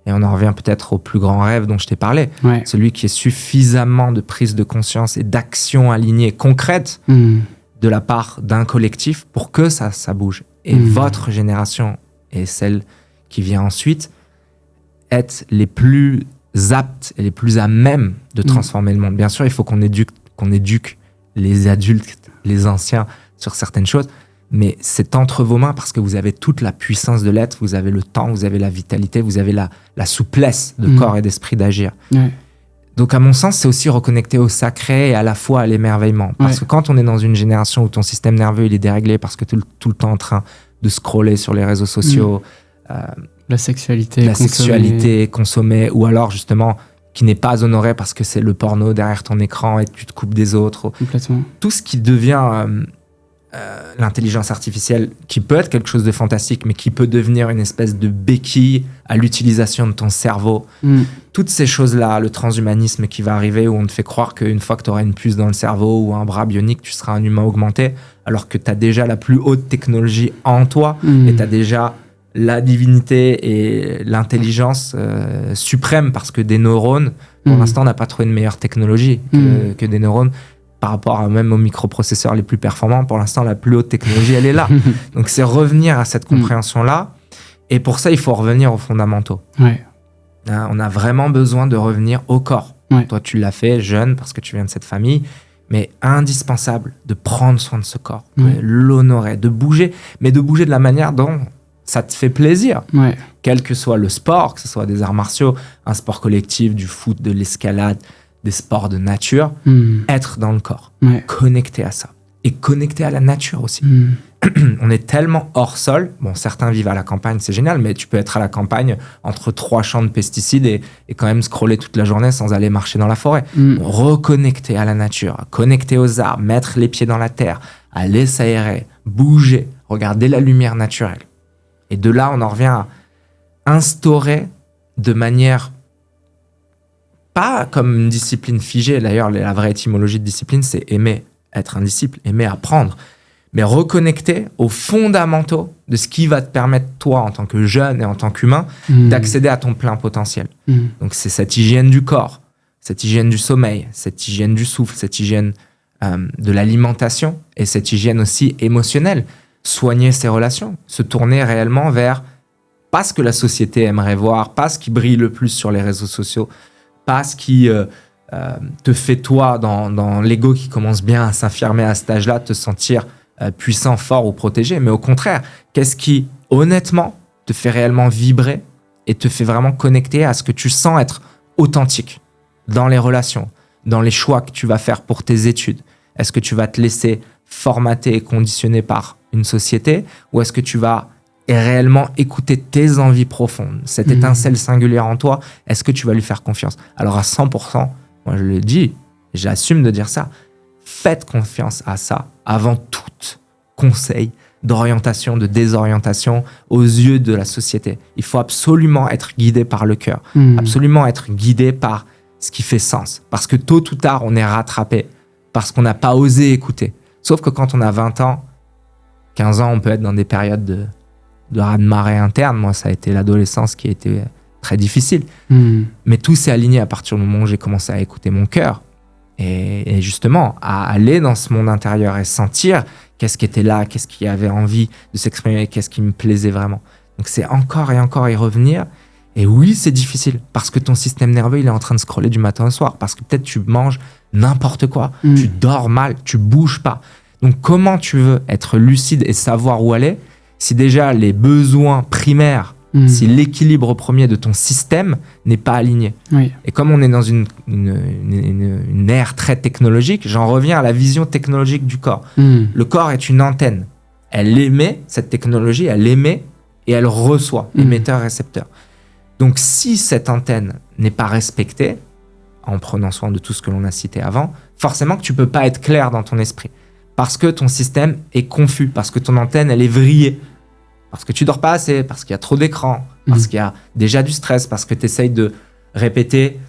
Et on en revient peut-être au plus grand rêve dont je t'ai parlé. Celui qui est suffisamment de prise de conscience et d'action alignée, concrète, de la part d'un collectif pour que ça bouge. Et votre génération et celle qui vient ensuite être les plus aptes et les plus à même de transformer le monde. Bien sûr, il faut qu'on éduque les adultes, les anciens sur certaines choses, mais c'est entre vos mains parce que vous avez toute la puissance de l'être, vous avez le temps, vous avez la vitalité, vous avez la souplesse de corps et d'esprit d'agir. Donc à mon sens, c'est aussi reconnecter au sacré et à la fois à l'émerveillement. Parce que quand on est dans une génération où ton système nerveux il est déréglé parce que tu es tout le temps en train de scroller sur les réseaux sociaux, la sexualité consommée, ou alors justement qui n'est pas honorée parce que c'est le porno derrière ton écran et tu te coupes des autres. Complètement. Tout ce qui devient l'intelligence artificielle, qui peut être quelque chose de fantastique, mais qui peut devenir une espèce de béquille à l'utilisation de ton cerveau. Toutes ces choses-là, le transhumanisme qui va arriver, où on te fait croire qu'une fois que tu auras une puce dans le cerveau ou un bras bionique, tu seras un humain augmenté, alors que tu as déjà la plus haute technologie en toi, et tu as déjà la divinité et l'intelligence suprême, parce que des neurones, pour l'instant, on n'a pas trouvé une meilleure technologie que des neurones. Par rapport même aux microprocesseurs les plus performants, pour l'instant, la plus haute technologie, elle est là. Donc, c'est revenir à cette compréhension-là. Et pour ça, il faut revenir aux fondamentaux. On a vraiment besoin de revenir au corps. Toi, tu l'as fait jeune parce que tu viens de cette famille, mais indispensable de prendre soin de ce corps, de l'honorer, de bouger, mais de bouger de la manière dont ça te fait plaisir. Quel que soit le sport, que ce soit des arts martiaux, un sport collectif, du foot, de l'escalade, des sports de nature, être dans le corps, connecté à ça. Et connecté à la nature aussi. on est tellement hors sol. Bon, certains vivent à la campagne, c'est génial, mais tu peux être à la campagne entre 3 champs de pesticides et quand même scroller toute la journée sans aller marcher dans la forêt. Reconnecter à la nature, connecter aux arbres, mettre les pieds dans la terre, aller s'aérer, bouger, regarder la lumière naturelle. Et de là, on en revient à instaurer de manière pas comme une discipline figée. D'ailleurs, la vraie étymologie de discipline, c'est aimer être un disciple, aimer apprendre. Mais reconnecter aux fondamentaux de ce qui va te permettre, toi, en tant que jeune et en tant qu'humain, d'accéder à ton plein potentiel. Donc, c'est cette hygiène du corps, cette hygiène du sommeil, cette hygiène du souffle, cette hygiène de l'alimentation et cette hygiène aussi émotionnelle. Soigner ses relations, se tourner réellement vers pas ce que la société aimerait voir, pas ce qui brille le plus sur les réseaux sociaux, pas ce qui te fait, toi, dans l'ego qui commence bien à s'affirmer à cet âge-là, te sentir puissant, fort ou protégé, mais au contraire, qu'est-ce qui, honnêtement, te fait réellement vibrer et te fait vraiment connecter à ce que tu sens être authentique dans les relations, dans les choix que tu vas faire pour tes études. Est-ce que tu vas te laisser formater et conditionner par une société ou est-ce que tu vas réellement écouter tes envies profondes, cette étincelle singulière en toi, est-ce que tu vas lui faire confiance? Alors à 100%, moi je le dis, j'assume de dire ça, faites confiance à ça avant tout conseil d'orientation, de désorientation aux yeux de la société. Il faut absolument être guidé par le cœur, absolument être guidé par ce qui fait sens. Parce que tôt ou tard, on est rattrapé parce qu'on n'a pas osé écouter. Sauf que quand on a 20 ans, 15 ans, on peut être dans des périodes de raz-de-marée interne. Moi, ça a été l'adolescence qui a été très difficile. Mais tout s'est aligné à partir du moment où j'ai commencé à écouter mon cœur. Et justement, à aller dans ce monde intérieur et sentir qu'est-ce qui était là, qu'est-ce qui avait envie de s'exprimer, qu'est-ce qui me plaisait vraiment. Donc, c'est encore et encore y revenir. Et oui, c'est difficile parce que ton système nerveux, il est en train de scroller du matin au soir. Parce que peut-être tu manges n'importe quoi, tu dors mal, tu bouges pas. Donc, comment tu veux être lucide et savoir où aller si déjà les besoins primaires, si l'équilibre premier de ton système n'est pas aligné. Et comme on est dans une ère très technologique, j'en reviens à la vision technologique du corps. Le corps est une antenne. Elle émet, cette technologie, elle émet et elle reçoit, émetteur-récepteur. Donc si cette antenne n'est pas respectée, en prenant soin de tout ce que l'on a cité avant, forcément que tu ne peux pas être clair dans ton esprit. Parce que ton système est confus, parce que ton antenne, elle est vrillée. Parce que tu dors pas assez, parce qu'il y a trop d'écran, parce qu'il y a déjà du stress, parce que tu essayes de répéter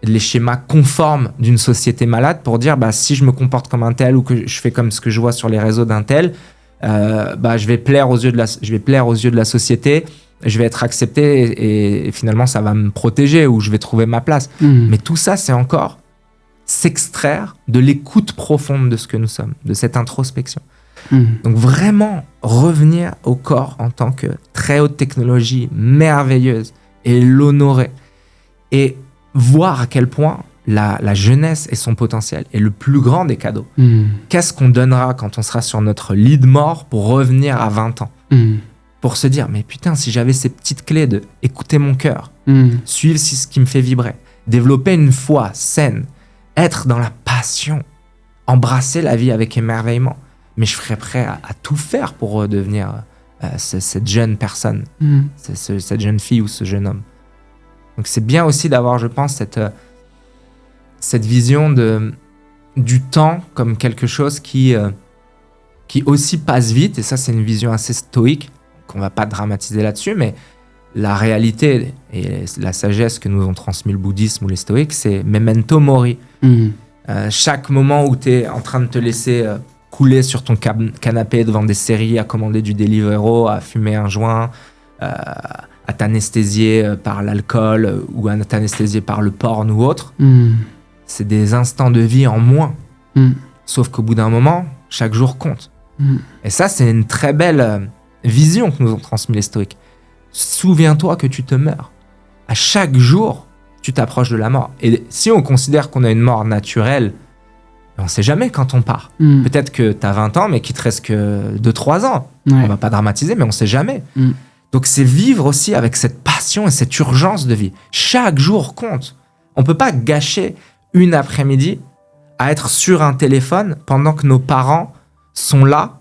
les schémas conformes d'une société malade pour dire si je me comporte comme un tel ou que je fais comme ce que je vois sur les réseaux d'un tel, je vais plaire aux yeux de la société, je vais être accepté et finalement ça va me protéger ou je vais trouver ma place. Mais tout ça, c'est encore s'extraire de l'écoute profonde de ce que nous sommes, de cette introspection. Donc vraiment revenir au corps en tant que très haute technologie merveilleuse et l'honorer et voir à quel point la jeunesse et son potentiel est le plus grand des cadeaux. Qu'est-ce qu'on donnera quand on sera sur notre lit de mort pour revenir à 20 ans pour se dire mais putain, si j'avais ces petites clés de écouter mon cœur, suivre ce qui me fait vibrer, développer une foi saine, être dans la passion, embrasser la vie avec émerveillement. Mais je serais prêt à tout faire pour redevenir cette jeune personne, cette jeune fille ou ce jeune homme. Donc c'est bien aussi d'avoir, je pense, cette vision du temps comme quelque chose qui aussi passe vite. Et ça, c'est une vision assez stoïque, qu'on ne va pas dramatiser là-dessus, mais la réalité et la sagesse que nous ont transmis le bouddhisme ou les stoïques, c'est memento mori. Chaque moment où tu es en train de te laisser couler sur ton canapé devant des séries, à commander du Deliveroo, à fumer un joint, à t'anesthésier par l'alcool ou à t'anesthésier par le porn ou autre, c'est des instants de vie en moins. Sauf qu'au bout d'un moment, chaque jour compte. Et ça, c'est une très belle vision que nous ont transmis les stoïques. Souviens-toi que tu te meurs. À chaque jour, tu t'approches de la mort. Et si on considère qu'on a une mort naturelle, on ne sait jamais quand on part. Peut-être que tu as 20 ans, mais qu'il te reste que 2-3 ans. On ne va pas dramatiser, mais on ne sait jamais. Donc, c'est vivre aussi avec cette passion et cette urgence de vie. Chaque jour compte. On ne peut pas gâcher une après-midi à être sur un téléphone pendant que nos parents sont là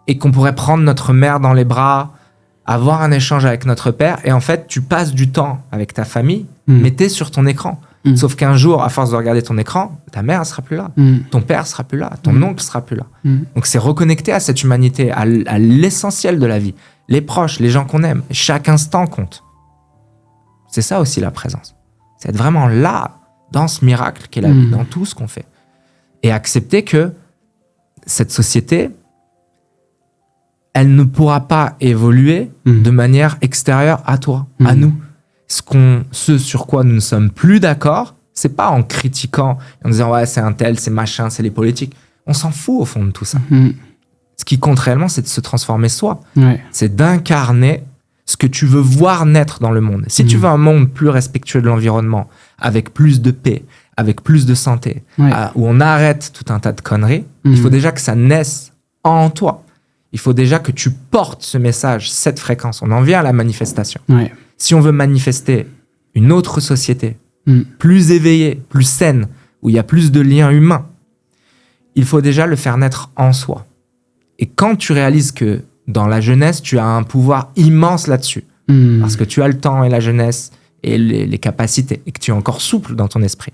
et qu'on pourrait prendre notre mère dans les bras, avoir un échange avec notre père, et en fait, tu passes du temps avec ta famille, mais t'es sur ton écran. Sauf qu'un jour, à force de regarder ton écran, ta mère ne sera plus là, ton père sera plus là, ton oncle sera plus là. Donc c'est reconnecter à cette humanité, à l'essentiel de la vie. Les proches, les gens qu'on aime, chaque instant compte. C'est ça aussi la présence. C'est être vraiment là, dans ce miracle qu'est la vie, dans tout ce qu'on fait. Et accepter que cette société, elle ne pourra pas évoluer de manière extérieure à toi, à nous. Ce sur quoi nous ne sommes plus d'accord, c'est pas en critiquant, en disant ouais, c'est un tel, c'est machin, c'est les politiques. On s'en fout au fond de tout ça. Ce qui compte réellement, c'est de se transformer soi. Ouais. C'est d'incarner ce que tu veux voir naître dans le monde. Si tu veux un monde plus respectueux de l'environnement, avec plus de paix, avec plus de santé, où on arrête tout un tas de conneries, il faut déjà que ça naisse en toi. Il faut déjà que tu portes ce message, cette fréquence. On en vient à la manifestation. Ouais. Si on veut manifester une autre société, plus éveillée, plus saine, où il y a plus de liens humains, il faut déjà le faire naître en soi. Et quand tu réalises que dans la jeunesse, tu as un pouvoir immense là-dessus, parce que tu as le temps et la jeunesse et les capacités, et que tu es encore souple dans ton esprit,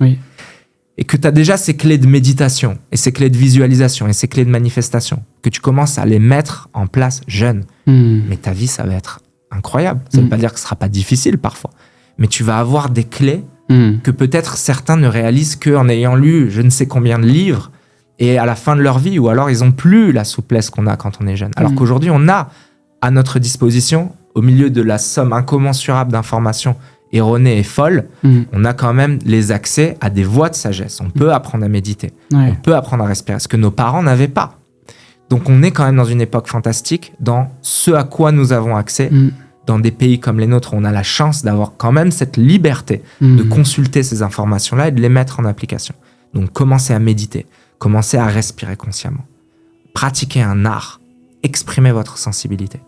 et que tu as déjà ces clés de méditation, et ces clés de visualisation, et ces clés de manifestation, que tu commences à les mettre en place jeune, mais ta vie, ça va être incroyable. Ça ne veut pas dire que ce ne sera pas difficile parfois, mais tu vas avoir des clés que peut-être certains ne réalisent qu'en ayant lu je ne sais combien de livres, et à la fin de leur vie, ou alors ils n'ont plus la souplesse qu'on a quand on est jeune. Alors qu'aujourd'hui, on a à notre disposition, au milieu de la somme incommensurable d'informations erronées et folles, on a quand même les accès à des voies de sagesse. On peut apprendre à méditer, on peut apprendre à respirer, ce que nos parents n'avaient pas. Donc on est quand même dans une époque fantastique, dans ce à quoi nous avons accès, dans des pays comme les nôtres, on a la chance d'avoir quand même cette liberté de consulter ces informations-là et de les mettre en application. Donc commencez à méditer, commencez à respirer consciemment, pratiquez un art, exprimez votre sensibilité,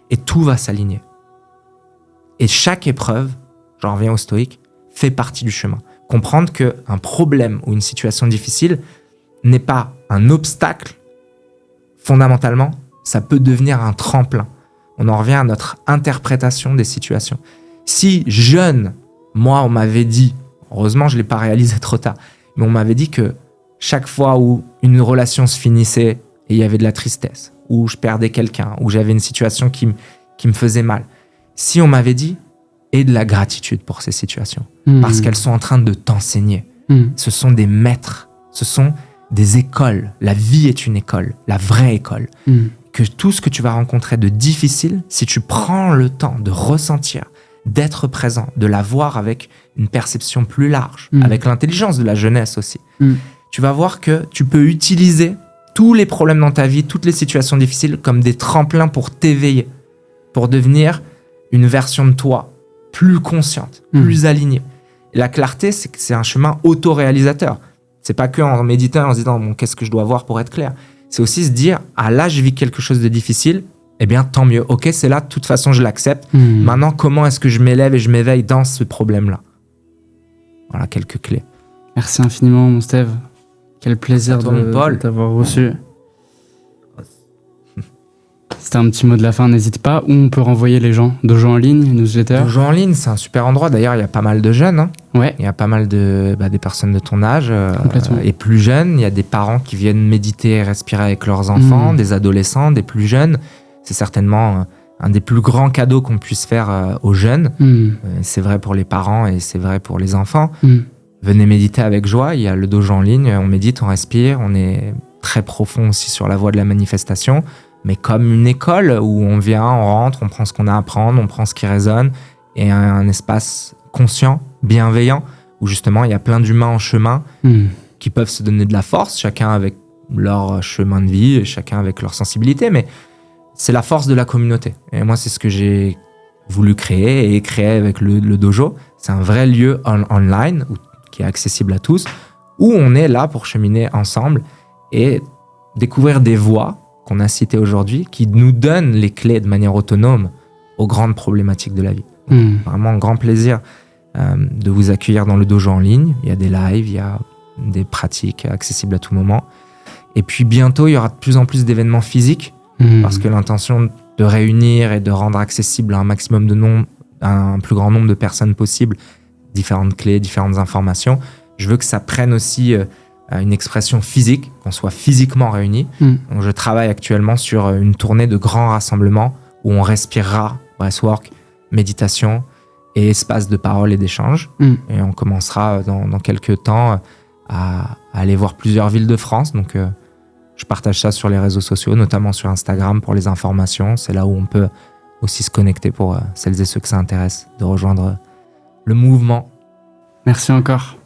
et tout va s'aligner. Et chaque épreuve, j'en reviens au stoïque, fait partie du chemin. Comprendre qu'un problème ou une situation difficile n'est pas un obstacle, fondamentalement, ça peut devenir un tremplin. On en revient à notre interprétation des situations. Si jeune, moi, on m'avait dit, heureusement, je ne l'ai pas réalisé trop tard, mais on m'avait dit que chaque fois où une relation se finissait et il y avait de la tristesse, où je perdais quelqu'un, où j'avais une situation qui me faisait mal, si on m'avait dit, aie de la gratitude pour ces situations, parce qu'elles sont en train de t'enseigner. Ce sont des maîtres, ce sont des écoles. La vie est une école, la vraie école. Que tout ce que tu vas rencontrer de difficile, si tu prends le temps de ressentir, d'être présent, de la voir avec une perception plus large, avec l'intelligence de la jeunesse aussi, tu vas voir que tu peux utiliser tous les problèmes dans ta vie, toutes les situations difficiles comme des tremplins pour t'éveiller, pour devenir une version de toi plus consciente, plus alignée. Et la clarté, c'est un chemin autoréalisateur. C'est pas que en méditant, en se disant bon, qu'est-ce que je dois voir pour être clair. C'est aussi se dire ah là, je vis quelque chose de difficile, eh bien tant mieux. Ok, c'est là, de toute façon, je l'accepte. Maintenant, comment est-ce que je m'élève et je m'éveille dans ce problème-là? Voilà quelques clés. Merci infiniment, mon Steve. Quel plaisir de t'avoir reçu. C'était un petit mot de la fin, n'hésite pas. Où on peut renvoyer les gens? Dojo en ligne, newsletter? Dojo en ligne, c'est un super endroit. D'ailleurs, il y a pas mal de jeunes. Hein. Ouais. Il y a pas mal des personnes de ton âge et plus jeunes. Il y a des parents qui viennent méditer et respirer avec leurs enfants, des adolescents, des plus jeunes. C'est certainement un des plus grands cadeaux qu'on puisse faire aux jeunes. C'est vrai pour les parents et c'est vrai pour les enfants. Venez méditer avec joie. Il y a le dojo en ligne. On médite, on respire. On est très profond aussi sur la voie de la manifestation. Mais comme une école où on vient, on rentre, on prend ce qu'on a à apprendre, on prend ce qui résonne, et un espace conscient, bienveillant, où justement il y a plein d'humains en chemin qui peuvent se donner de la force, chacun avec leur chemin de vie, et chacun avec leur sensibilité, mais c'est la force de la communauté. Et moi, c'est ce que j'ai voulu créer et créer avec le dojo. C'est un vrai lieu online qui est accessible à tous, où on est là pour cheminer ensemble et découvrir des voies qu'on a cité aujourd'hui, qui nous donnent les clés de manière autonome aux grandes problématiques de la vie. Vraiment un grand plaisir de vous accueillir dans le dojo en ligne. Il y a des lives, il y a des pratiques accessibles à tout moment. Et puis bientôt, il y aura de plus en plus d'événements physiques. Parce que l'intention de réunir et de rendre accessible à un maximum de un plus grand nombre de personnes possible, différentes clés, différentes informations, je veux que ça prenne aussi une expression physique, qu'on soit physiquement réunis. Donc je travaille actuellement sur une tournée de grands rassemblements où on respirera breathwork, méditation et espace de parole et d'échange. Et on commencera dans quelques temps à aller voir plusieurs villes de France. Donc je partage ça sur les réseaux sociaux, notamment sur Instagram pour les informations. C'est là où on peut aussi se connecter pour celles et ceux que ça intéresse de rejoindre le mouvement. Merci encore.